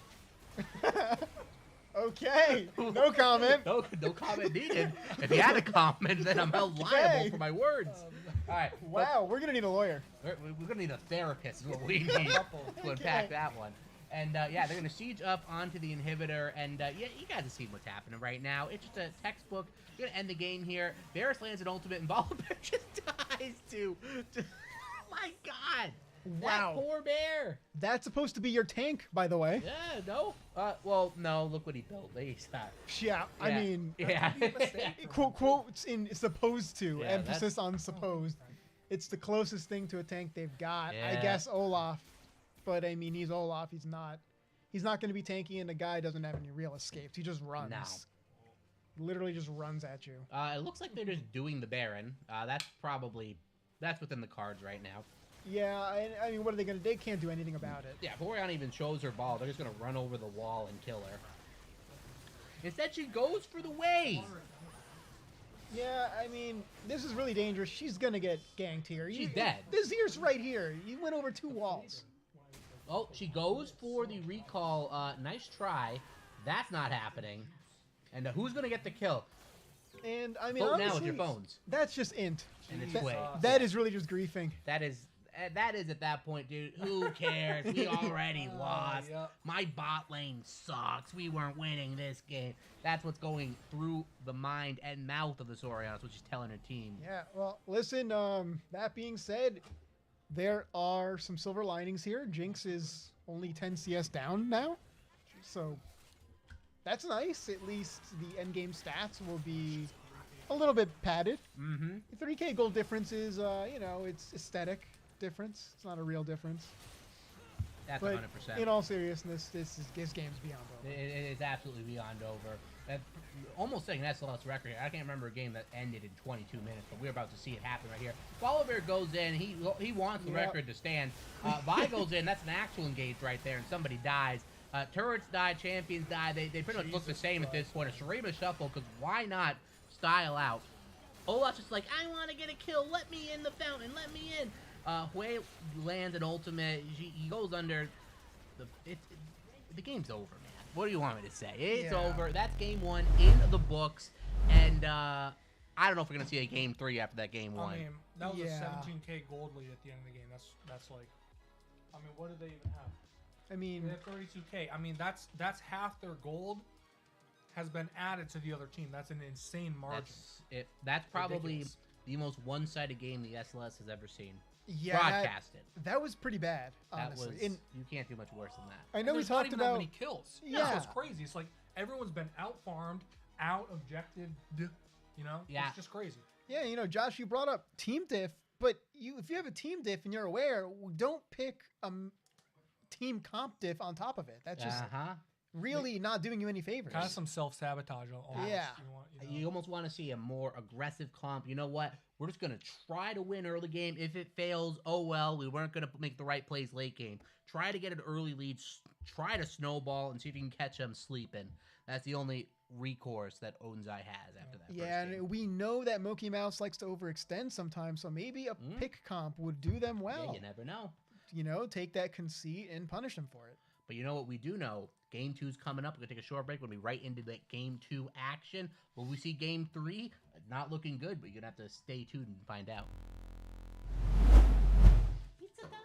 Okay, no comment. No comment needed. If he had a comment, then I'm held liable Okay. for my words. All right. Wow, we're gonna need a lawyer. We're gonna need a therapist. Is what we need to unpack Okay. that one. And yeah, they're gonna siege up onto the inhibitor. And yeah, you guys have seen what's happening right now. It's just a textbook. We're gonna end the game here. Varus lands an ultimate, and Volibear just dies too. Oh my God! Wow. That poor bear. That's supposed to be your tank, by the way. Yeah. No. Well, no. Look what he built. He's not. Yeah, I mean, Yeah. quotes in supposed to, Yeah, emphasis on supposed. It's the closest thing to a tank they've got. I Yeah. guess Olaf, but I mean, he's Olaf. He's not going to be tanky, and the guy doesn't have any real escapes. He just runs. No. Literally just runs at you. It looks like they're just doing the Baron. That's within the cards right now. Yeah, I mean, what are they going to? They can't do anything about it. Yeah, if Oriana even shows her ball, they're just gonna run over the wall and kill her. Instead, she goes for the wave. Yeah, I mean, this is really dangerous. She's gonna get ganked here. She's dead. This here's right here. You went over 2 walls. Oh, she goes for the recall. Nice try. That's not happening. And who's gonna get the kill? And I mean, Vote now with honestly, your phones. that's just int. And it's That- way. That is really just griefing. That is at that point, dude. Who cares? We already lost. Yep. My bot lane sucks. We weren't winning this game. That's what's going through the mind and mouth of the Oriana. That's what she's telling her team. Yeah, well, listen, that being said, there are some silver linings here. Jinx is only 10 CS down now. So that's nice. At least the endgame stats will be a little bit padded. Mm-hmm. The 3K gold difference is, you know, it's aesthetic difference. It's not a real difference. That's But 100%. in all seriousness, this game's beyond over. It is absolutely beyond over. That, almost setting that SLS record here. I can't remember a game that ended in 22 minutes, but we're about to see it happen right here. Volibear goes in. He wants the Yep. record to stand. Vi goes in. That's an actual engage right there, and somebody dies. Turrets die. Champions die. They pretty much look the same at this point. A Shurima shuffle, because why not style out? Olaf's just like, I want to get a kill. Let me in the fountain. Let me in. Hui lands an ultimate. He goes under. The game's over, man. What do you want me to say? It's Yeah. over. That's game 1 in the books, and I don't know if we're gonna see a game 3 after that game 1. I mean, that was Yeah. a 17K gold lead at the end of the game. That's like, I mean, what do they even have? I mean, They have 32K. I mean, that's half their gold has been added to the other team. That's an insane margin. That's probably Ridiculous. the most one-sided game the SLS has ever seen. yeah, Broadcasted. that was pretty bad, That honestly. was. And You can't do much worse than that. I And know we there's not talked even that about many kills. Yeah. That's what's crazy. It's like everyone's been out farmed, out objected. You know, Yeah. it's just crazy. Yeah, you know, Josh, you brought up team diff, but if you have a team diff and you're aware, don't pick a team comp diff on top of it. That's just really not doing you any favors. Kind of some self-sabotage. Yeah. You almost want to see a more aggressive comp. You know what? We're just going to try to win early game. If it fails, oh well, we weren't going to make the right plays late game. Try to get an early lead. Try to snowball and see if you can catch them sleeping. That's the only recourse that Odins has after that. Yeah, first game. and we know that Mokeymouse likes to overextend sometimes, so maybe a pick comp would do them well. Yeah, you never know. You know, take that conceit and punish them for it. But you know what we do know? Game 2's coming up. We're going to take a short break. We'll be right into that Game 2 action. Will we see Game 3? Not looking good, but you're going to have to stay tuned and find out. Pizza time.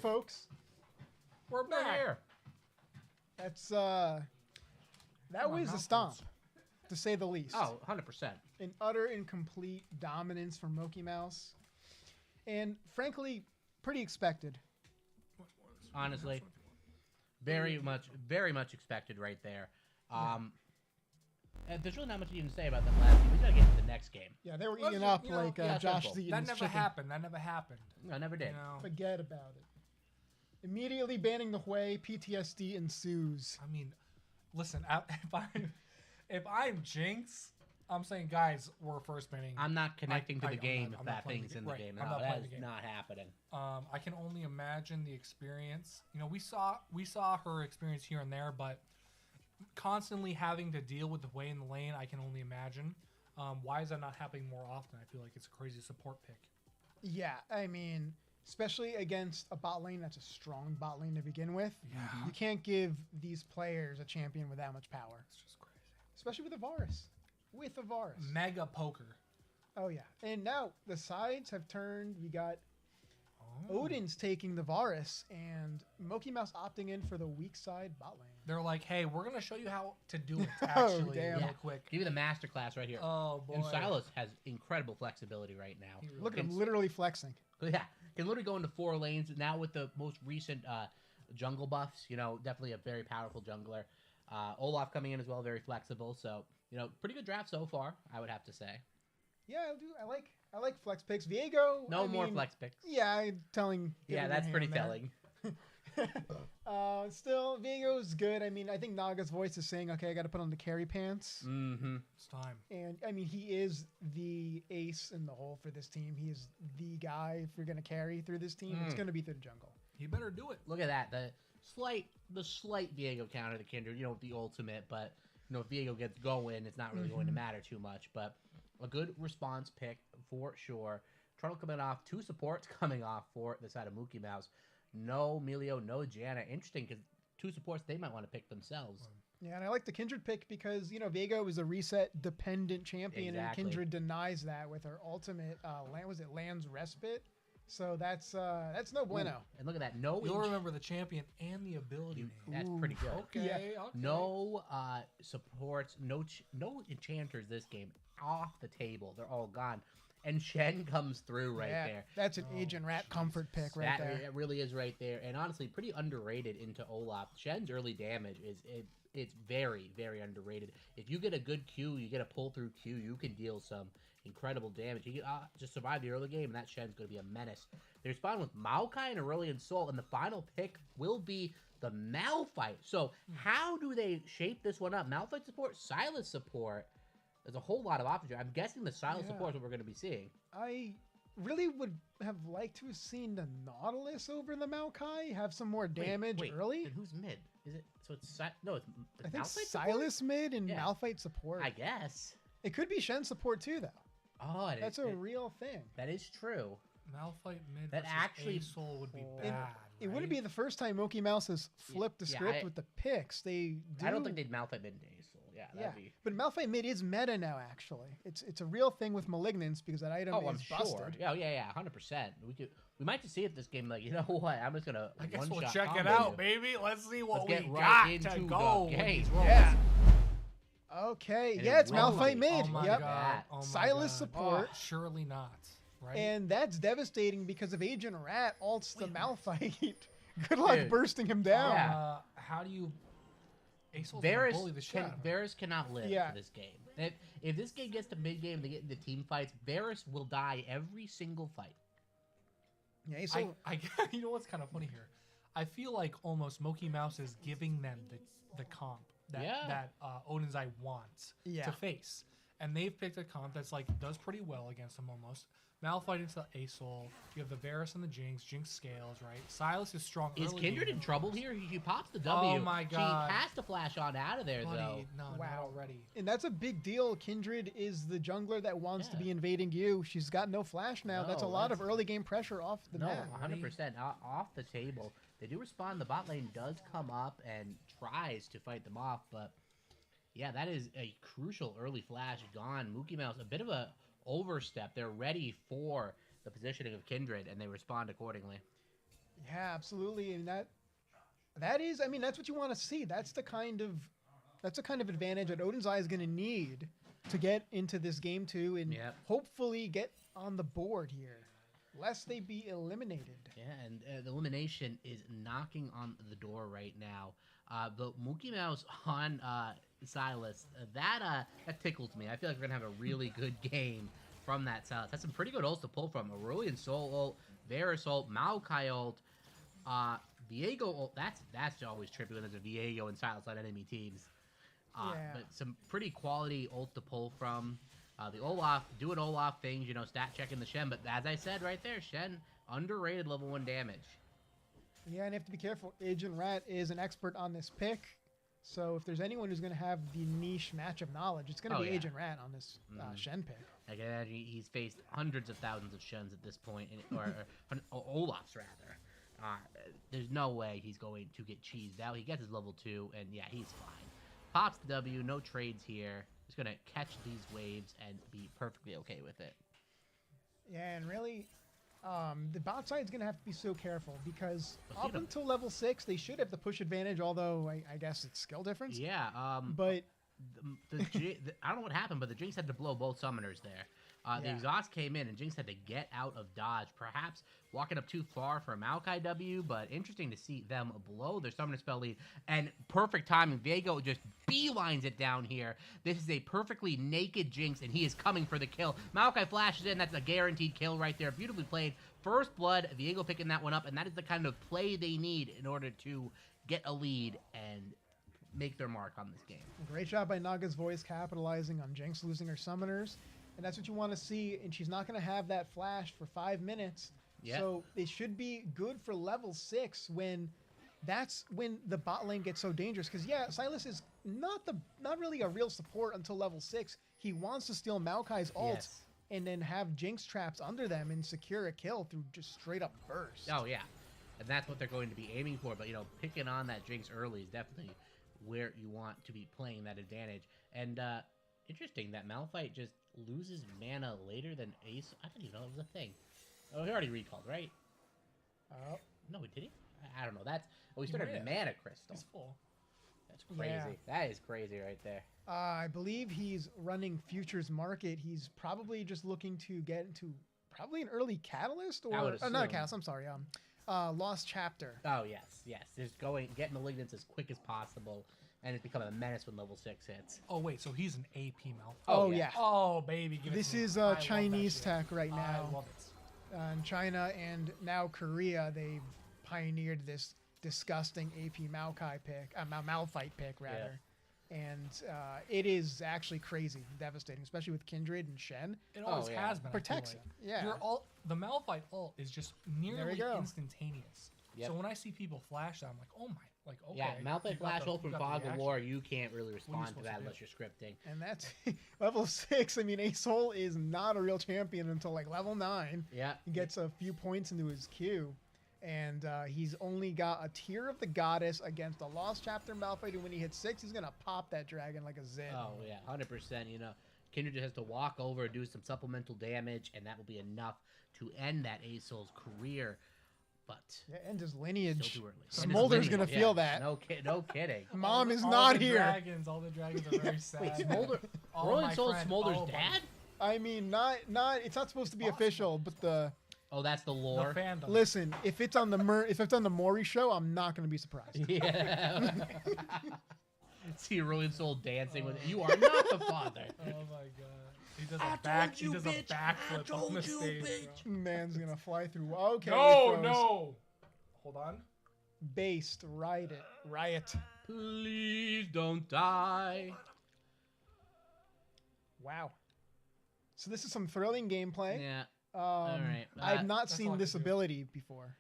folks. We're We're back. here. That's that My was a mouth stomp, hurts. to say the least. Oh, 100%. An utter and complete dominance from Mokeymouse, and frankly, pretty expected. Honestly, very much expected right there. And there's really not much you can say about that last game. We gotta get to the next game. Yeah, they were Let's eating just, up you know, like yeah, Josh simple. eating That his never chicken. happened. That never happened. No, never did. You know? Forget about it. Immediately banning the Hui, PTSD ensues. I mean, listen. If I'm Jinx, I'm saying, guys, we're first banning. I'm not connecting to the I'm game not if that playing thing's the in game. the Right, game. I'm No, not playing that the is game. not happening. I can only imagine the experience. You know, we saw her experience here and there, but constantly having to deal with the way in the lane, I can only imagine. Why is that not happening more often? I feel like it's a crazy support pick. Yeah, I mean, especially against a bot lane that's a strong bot lane to begin with. Yeah. You can't give these players a champion with that much power, It's just crazy. especially with a Varus. With a Varus. Mega poker. Oh yeah, and now the sides have turned. We got Oh. Odins taking the Varus and Mokeymouse opting in for the weak side bot lane. They're like, hey, we're gonna show you how to do it Oh, actually, damn. real Yeah. quick. Give you the master class right here. Oh boy. And Silas has incredible flexibility right now. He really Look at him Can- literally flexing. Yeah, can literally go into 4 lanes. Now with the most recent jungle buffs, you know, definitely a very powerful jungler. Olaf coming in as well, very flexible. So, you know, pretty good draft so far, I would have to say. Yeah, I do. I like flex picks. Viego. No I more mean, flex picks. Yeah, I'm telling. Yeah, giving that's your pretty hand there. telling. Still, Viego's good. I mean, I think Naga's voice is saying, okay, I got to put on the carry pants. Mm-hmm. It's time. And, I mean, he is the ace in the hole for this team. He is the guy. If you're going to carry through this team, it's going to be through the jungle. He better do it. Look at that. The slight Viego counter to Kindred, you know, with the ultimate, but you know, if Viego gets going, it's not really going to matter too much. But a good response pick for sure. Trundle coming off, 2 supports coming off for the side of Mokeymouse. No Melio, no Janna. Interesting because 2 supports they might want to pick themselves. Yeah, and I like the Kindred pick because, you know, Viego is a reset-dependent champion, Exactly. and Kindred denies that with her ultimate, Land's Respite? So that's no bueno. Ooh, and look at that. No You'll remember the champion and the ability name. That's pretty good. Okay, Yeah. okay. No supports, no enchanters this game off the table. They're all gone. And Shen comes through right Yeah, there. That's an Agent Rat comfort pick right That there. it really is right there. And honestly, pretty underrated into Olaf. Shen's early damage it's very, very underrated. If you get a good Q, you get a pull through Q, you can deal some incredible damage. You can just survive the early game, and that Shen's going to be a menace. They respond with Maokai and Aurelion Sol, and the final pick will be the Malphite. So how do they shape this one up? Malphite support, Silas support. There's a whole lot of options here. I'm guessing the Silas support is what we're going to be seeing. I really would have liked to have seen the Nautilus over the Maokai have some more damage Wait, early. Then who's mid? Is it? So it's no, it's the I think Malphite Silas mid and Yeah. Malphite support. support? I guess. It could be Shen support too, though. Oh, That's a real thing. that is true. Malphite mid That versus actually- Soul would be And bad. It wouldn't right? be the first time Mokeymouse has flipped the Yeah, script I- with the picks. They do. I don't think they'd Malphite mid days. So yeah, Yeah, that'd be. but Malphite mid is meta now. Actually, it's a real thing with Malignance because that item Oh, I'm is sure. busted. Yeah, 100%. We might just see it this game. Like, you know what? I'm just gonna. I guess one we'll shot check it combo out, you. baby. Let's see what Let's we get right got into to the go. with game. these rolls. Yeah. Okay. And yeah, it's it will Malphite be. mid. Oh my yep. god. Oh my Silas god. support. Oh, surely not. Right? And that's devastating because if Agent Rat ults the Malphite, good luck Dude. bursting him down. Yeah. How do you? Asol's gonna Varus, bully the shit out of him. Varus cannot live Yeah. for this game. If this game gets to mid game and they get into team fights, Varus will die every single fight. Yeah, so You know what's kind of funny here? I feel like almost Mokeymouse is giving them the comp that Odins Eye wants Yeah. to face, and they've picked a comp that's like does pretty well against them almost. Malphite into the Asol. You have the Varus and the Jinx. Jinx scales, right? Silas is strong. Is early Kindred game. in trouble here? He pops the W. Oh my God. She has to flash on out of there, though. Buddy, no, not Wow. already. and that's a big deal. Kindred is the jungler that wants to Yeah. be invading you. She's got no flash now. That's a No, lot of that's- early game pressure off the No, map. 100% off the table. They do respond. The bot lane does come up and tries to fight them off, but yeah, that is a crucial early flash gone. Mokeymouse, a bit of a overstep. They're ready for the positioning of Kindred, and they respond accordingly. Yeah, absolutely. And that is, I mean, that's what you want to see. That's the kind of advantage that Odin's Eye is going to need to get into this game 2 and Yep. hopefully get on the board here, lest they be eliminated. Yeah, and the elimination is knocking on the door right now. The Mokeymouse on Silas, that tickles me. I feel like we're gonna have a really good game from that Silas. That's some pretty good ults to pull from. Aurelian Soul ult, Varus ult, Maokai ult, Viego ult. That's always trippy when there's a Viego and Silas on enemy teams. Yeah. But some pretty quality ult to pull from. The Olaf, doing Olaf things, you know, stat checking the Shen. But as I said right there, Shen, underrated level 1 damage. Yeah, and you have to be careful. Agent Rat is an expert on this pick. So if there's anyone who's going to have the niche match of knowledge, it's going to be yeah. Agent Rat on this Shen pick. Like, I imagine he's faced hundreds of thousands of Shens at this point, or Olafs rather. There's no way he's going to get cheesed out. He gets his level 2, and yeah, he's fine. Pops the W, no trades here. Just going to catch these waves and be perfectly okay with it. Yeah, and really, the bot side is going to have to be so careful because But up until level 6, they should have the push advantage, although I guess it's skill difference. Yeah, But I don't know what happened, but the Jinx had to blow both summoners there. The Yeah. exhaust came in, and Jinx had to get out of dodge. Perhaps walking up too far for a Maokai W, but interesting to see them blow their summoner spell lead. And perfect timing. Viego just beelines it down here. This is a perfectly naked Jinx, and he is coming for the kill. Maokai flashes in. That's a guaranteed kill right there. Beautifully played. First blood. Viego picking that one up, and that is the kind of play they need in order to get a lead and make their mark on this game. great job by Naga's Voice capitalizing on Jinx losing her summoners. And that's what you want to see. And she's not going to have that flash for 5 minutes. Yeah. So it should be good for level 6 when that's when the bot lane gets so dangerous. Because, yeah, Silas is not really a real support until level 6. He wants to steal Maokai's ult Yes. and then have Jinx traps under them and secure a kill through just straight up burst. Oh, yeah. And that's what they're going to be aiming for. But, you know, picking on that Jinx early is definitely where you want to be playing that advantage. And interesting that Malphite just loses mana later than Ace. I didn't even know it was a thing. Oh, he already recalled, right? Oh, No, did he? I don't know. That's he started Yeah. mana crystal. He's full. That's crazy. Yeah. That is crazy right there. I believe he's running futures market. He's probably just looking to get into probably an early catalyst I or would not a assume. catalyst. I'm sorry. Lost chapter. Oh yes, yes. Just get malignance as quick as possible, and it's become a menace when level 6 hits. Oh wait, so he's an AP Malphite. Oh, yeah. yeah. Oh baby, give it This to me. is I love that Chinese shit. tech right I now. love it. In China and now Korea, they've pioneered this disgusting AP Maokai pick, Malphite pick rather. And it is actually crazy, devastating, especially with Kindred and Shen. It always yeah. has been. I feel Protects like. it, yeah. The Malphite ult is just nearly go. instantaneous. Yep. So when I see people flash that, I'm like, oh my, like okay. Yeah, you Malphite got Flash the- ult you from got the Fog of reaction. War, you can't really respond to supposed that to do? unless you're scripting. And that's level 6. I mean, Ace-Hole is not a real champion until like level 9. Yeah. He gets a few points into his queue. And he's only got a Tear of the Goddess against a Lost Chapter Malphite. And when he hits 6, he's going to pop that dragon like a zit. Oh yeah, 100%. You know, Kindred just has to walk over, do some supplemental damage, and that will be enough to end that Asol's career. But Yeah, and his still lineage. too early. Smolder's going to feel that. No kidding. Mom is All not the here. All the dragons are very sad. Wait, Smolder. Oh, Roland my Soul friend. Smolder's Oh, my- dad? I mean, not. It's not supposed to be Possible. official, but the Oh, that's the The lore. fandom. listen, if it's on the Maury show, I'm not going to be surprised. Yeah. See Roland Soul dancing with you are not the father. Oh my god. He does I a back. told you, he does bitch. a I backflip on told the you, stage. bitch. Man's gonna fly through. Okay. No, he froze. no. Hold on. Based, riot. Please don't die. Wow. So this is some thrilling gameplay. Yeah. I've right. not That's all seen I this can do. ability before.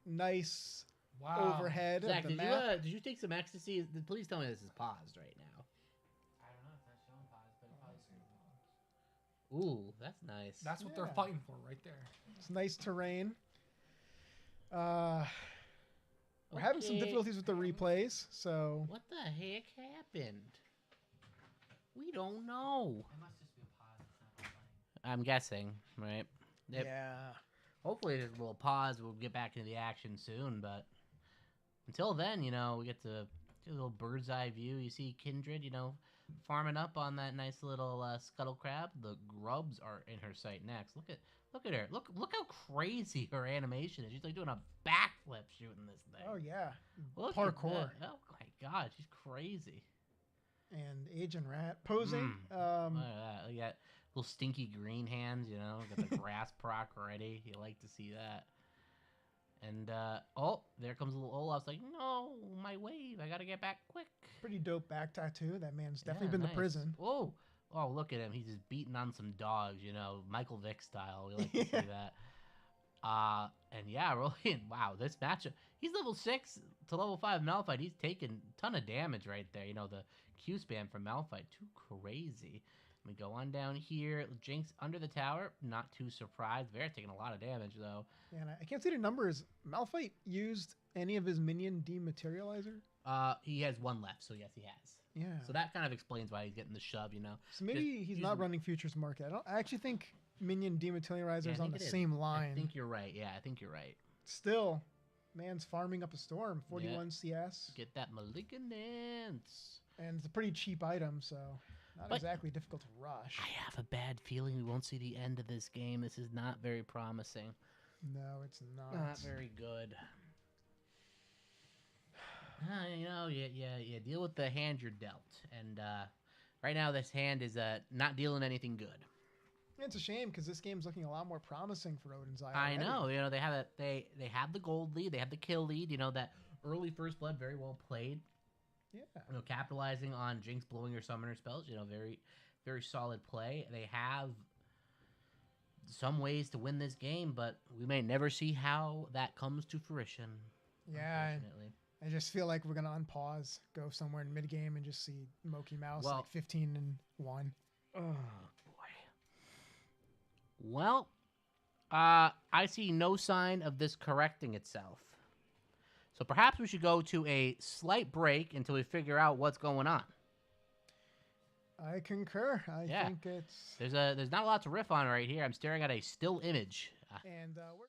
Nice Wow. overhead Zach, of the map. did you take some ecstasy? Please tell me this is paused right now. I don't know if that's showing pause, but it probably Ooh, that's nice. That's what they're Yeah. fighting for right there. It's nice terrain. We're having some Okay. difficulties with the replays, so What the heck happened? We don't know. it must just be a pause. It's not playing. I'm guessing, right? Yep. yeah. hopefully there's a little pause. We'll get back into the action soon, but until then, we get to do a little bird's eye view. You see Kindred, farming up on that nice little scuttle crab. The grubs are in her sight next. Look at her. Look how crazy her animation is. She's like doing a backflip shooting this thing. Oh yeah, Look parkour. At that. Oh my god, she's crazy. And Agent Rat posing. Look at that. Look at little stinky green hands. Got the grass proc ready. You like to see that. And there comes a little Olaf's like, no, my wave. I gotta get back quick. Pretty dope back tattoo. That man's definitely Yeah, been nice. to prison. Oh, look at him. He's just beating on some dogs, Michael Vick style. We like to see that. And yeah, really, wow, this matchup. He's level 6 to level 5 Malphite. He's taking a ton of damage right there. The Q spam from Malphite, too crazy. We go on down here. Jinx under the tower, not too surprised. They're taking a lot of damage though. Yeah, and I can't see the numbers. Malphite used any of his minion dematerializer? He has one left, so yes, he has. Yeah. So that kind of explains why he's getting the shove, So maybe he's not running futures market. I actually think minion dematerializer is on the same line. I think you're right. Yeah, I think you're right. Still, man's farming up a storm. 41 CS. Get that malignance. And it's a pretty cheap item, so not exactly difficult to rush. I have a bad feeling we won't see the end of this game. This is not very promising. No, it's not. Not very good. You deal with the hand you're dealt. And right now this hand is not dealing anything good. It's a shame because this game's looking a lot more promising for Odin's Eye. I know. They have they have the gold lead. They have the kill lead. That early first blood, very well played. Yeah. Capitalizing on Jinx blowing her summoner spells. Very, very solid play. They have some ways to win this game, but we may never see how that comes to fruition. Yeah. Unfortunately. I just feel like we're gonna unpause, go somewhere in mid game, and just see Mokeymouse like 15-1. Oh boy. Well, I see no sign of this correcting itself. So perhaps we should go to a slight break until we figure out what's going on. I concur. I think it's there's not a lot to riff on right here. I'm staring at a still image. and we're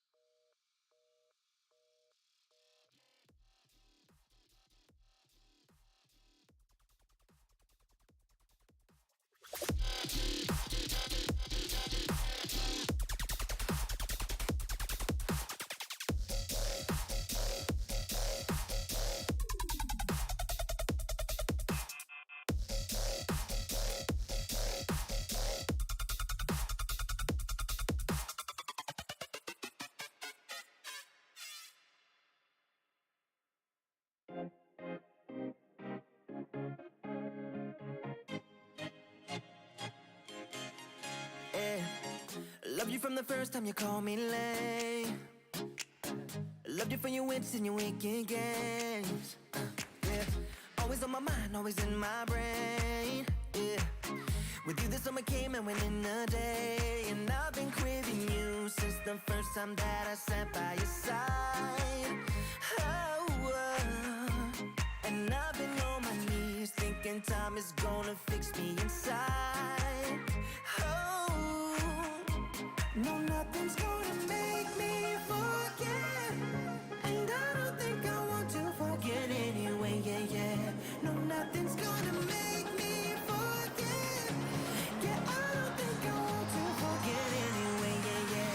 Loved you from the first time you called me late. Loved you for your wits and your wicked games. Yeah, always on my mind, always in my brain. Yeah, with you the summer came and went in a day, and I've been craving you since the first time that I sat by your side. And I've been on my knees thinking time is gonna fix me inside. No, nothing's gonna make me forget, and I don't think I want to forget anyway, yeah. No, nothing's gonna make me forget, yeah, I don't think I want to forget anyway, yeah.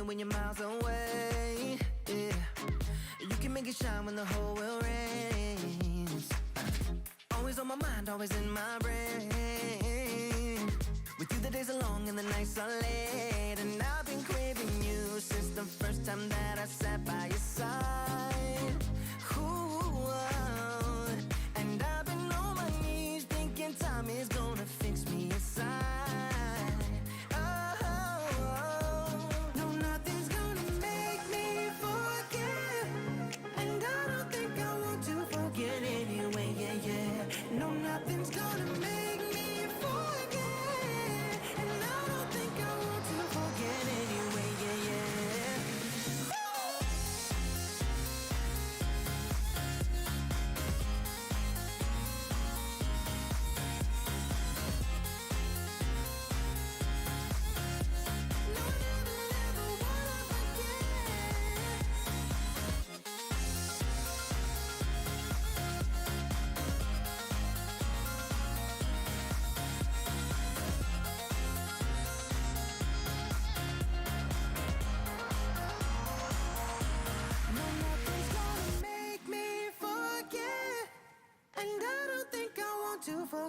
When you're miles away, yeah, you can make it shine when the whole world rains. Always on my mind, always in my brain. With you the days are long and the nights are late, and I've been craving you since the first time that I sat by your side. Ooh, and I've been on my knees thinking time is gonna fix me inside.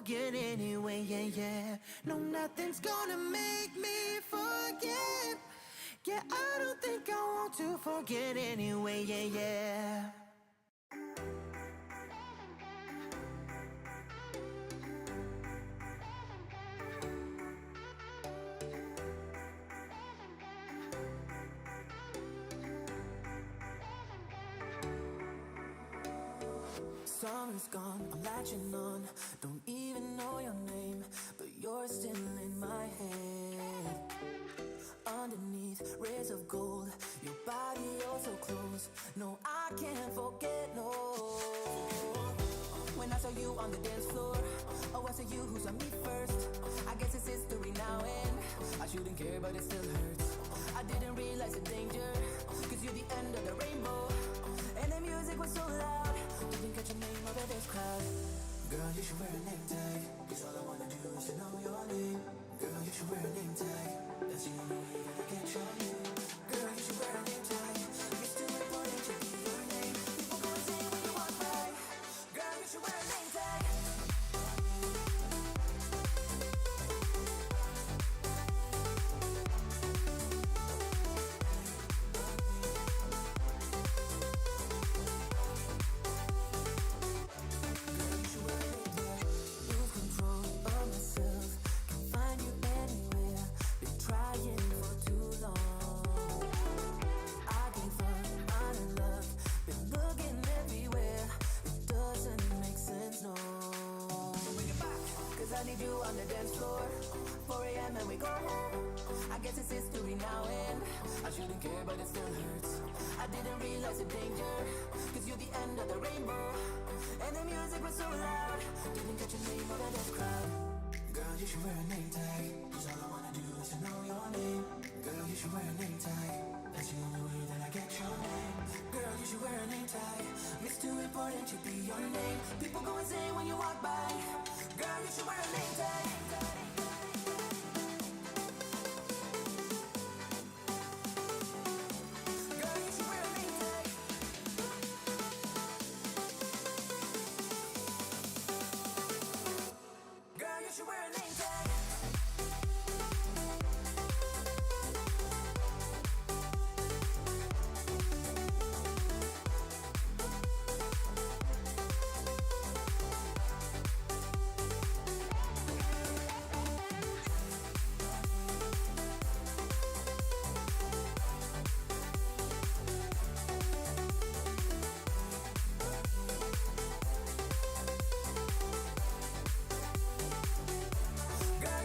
forget anyway, yeah, yeah. No, nothing's gonna make me forget. Yeah, I don't think I want to forget anyway, yeah, yeah. Summer's gone, I'm latching on. Don't even know your name, but you're still in my head. Underneath rays of gold, your body oh so close. No, I can't forget, no. When I saw you on the dance floor, oh, I saw you who saw me first. I guess it's history now, and I shouldn't care, but it still hurts. I didn't realize the danger, cause you're the end of the rainbow. And the music was so loud, didn't catch your name over this crowd. Girl, you should wear a name tag, cause all I wanna do is to know your name. Girl, you should wear a name tag, that's the only way that I get your name. Girl, you should wear a name tag, it's too important to be your name. People go insane when you walk by. Girl, you should wear a name tag. Lose control of myself, can't find you anywhere. Been trying for too long. I gave up on love, been looking everywhere. It doesn't make sense, no. Bring it back, cause I need you on the dance floor. 4 a.m. and we go home. I guess it's history now, and I shouldn't care, but it still hurts. I didn't realize the danger, cause you're the end of the rainbow. And the music was so loud, didn't catch your name over this crowd. Girl, you should wear a name tag, cause all I wanna do is to know your name. Girl, you should wear a name tag, that's the only way that I get your name. Girl, you should wear a name tag, it's too important to be your name. People go insane when you walk by. Girl, you should wear a name tag. Girl, you should wear a name tag. Girl, you should wear a name tag. Girl,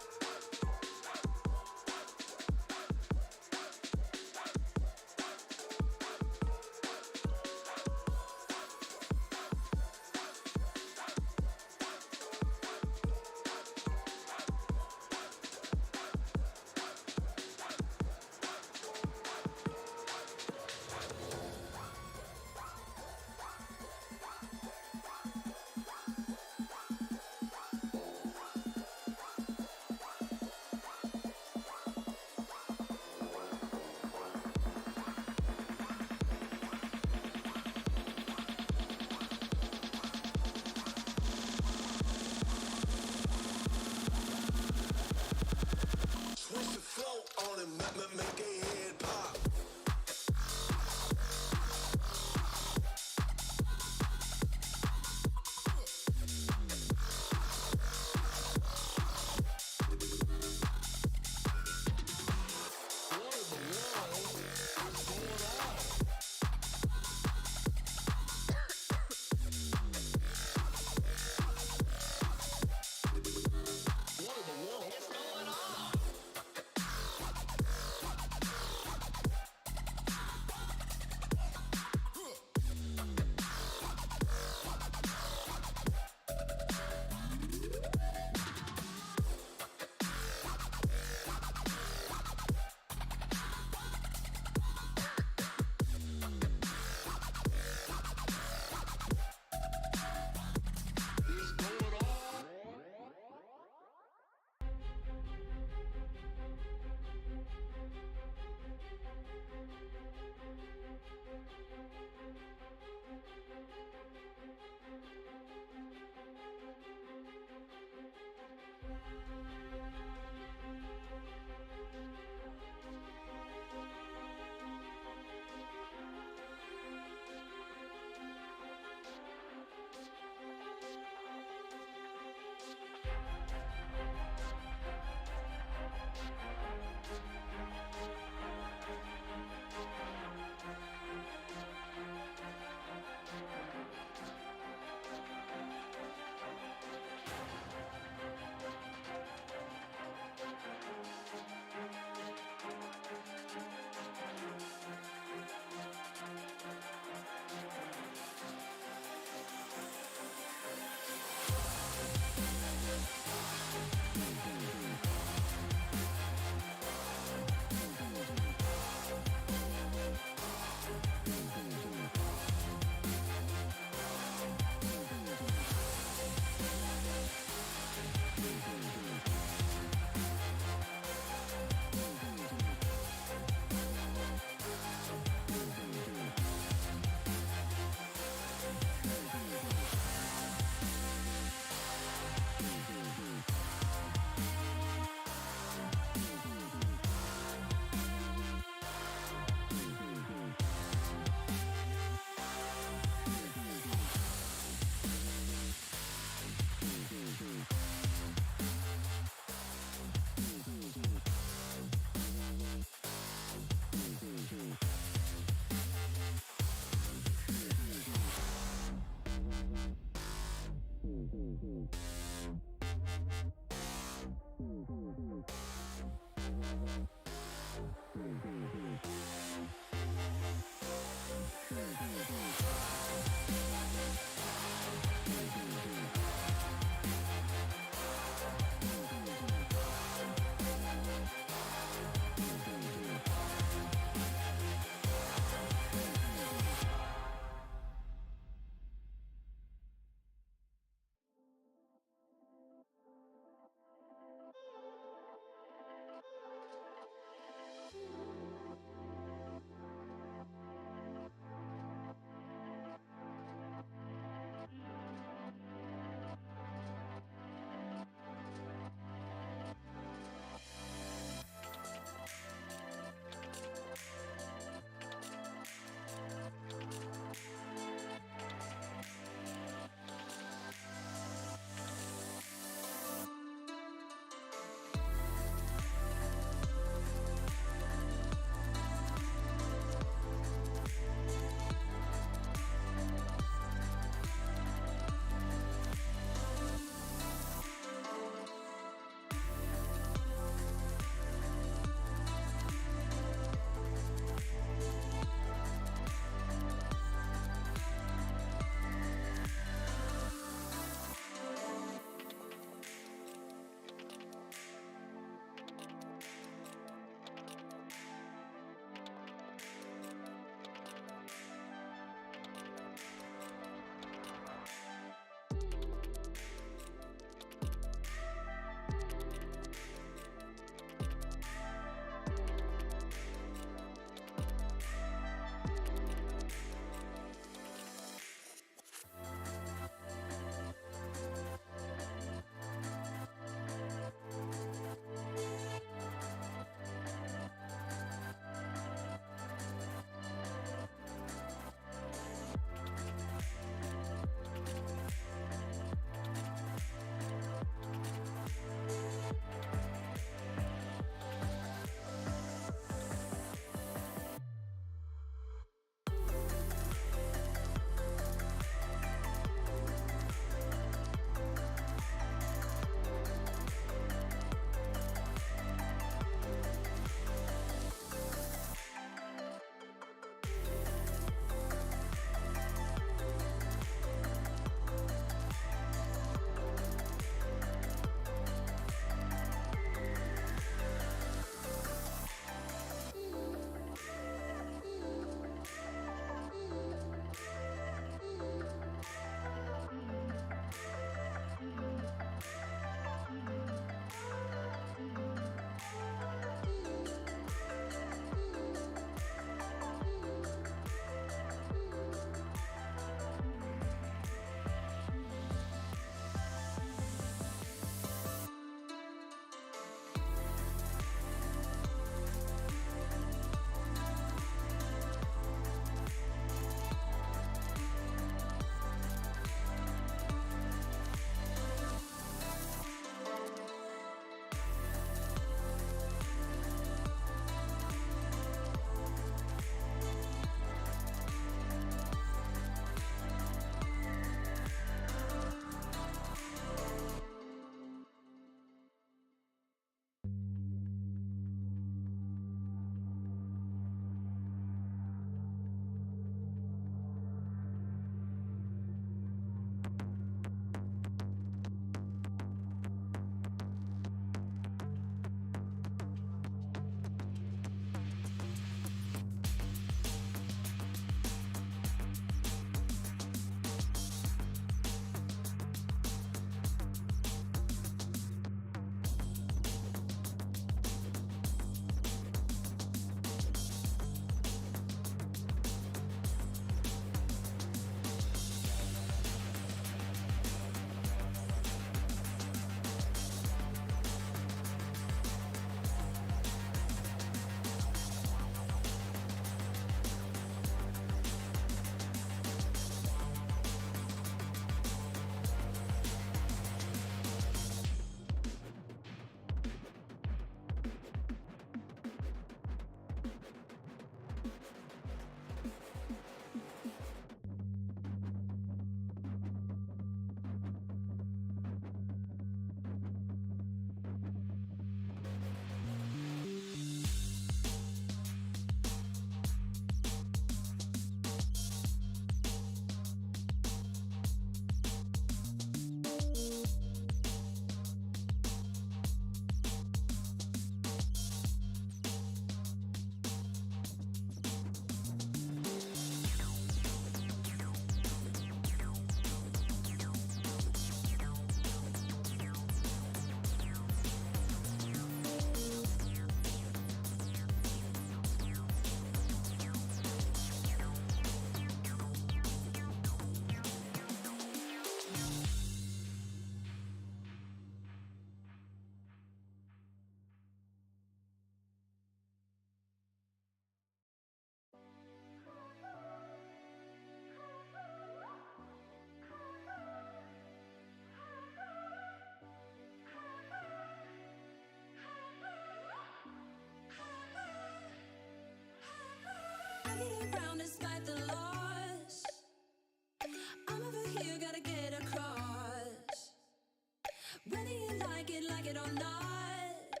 like it or not,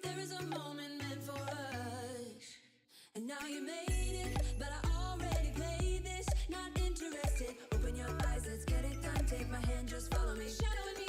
there is a moment meant for us. And now you made it, but I already played this. Not interested, open your eyes, let's get it done. Take my hand, just follow me. Shadowing me.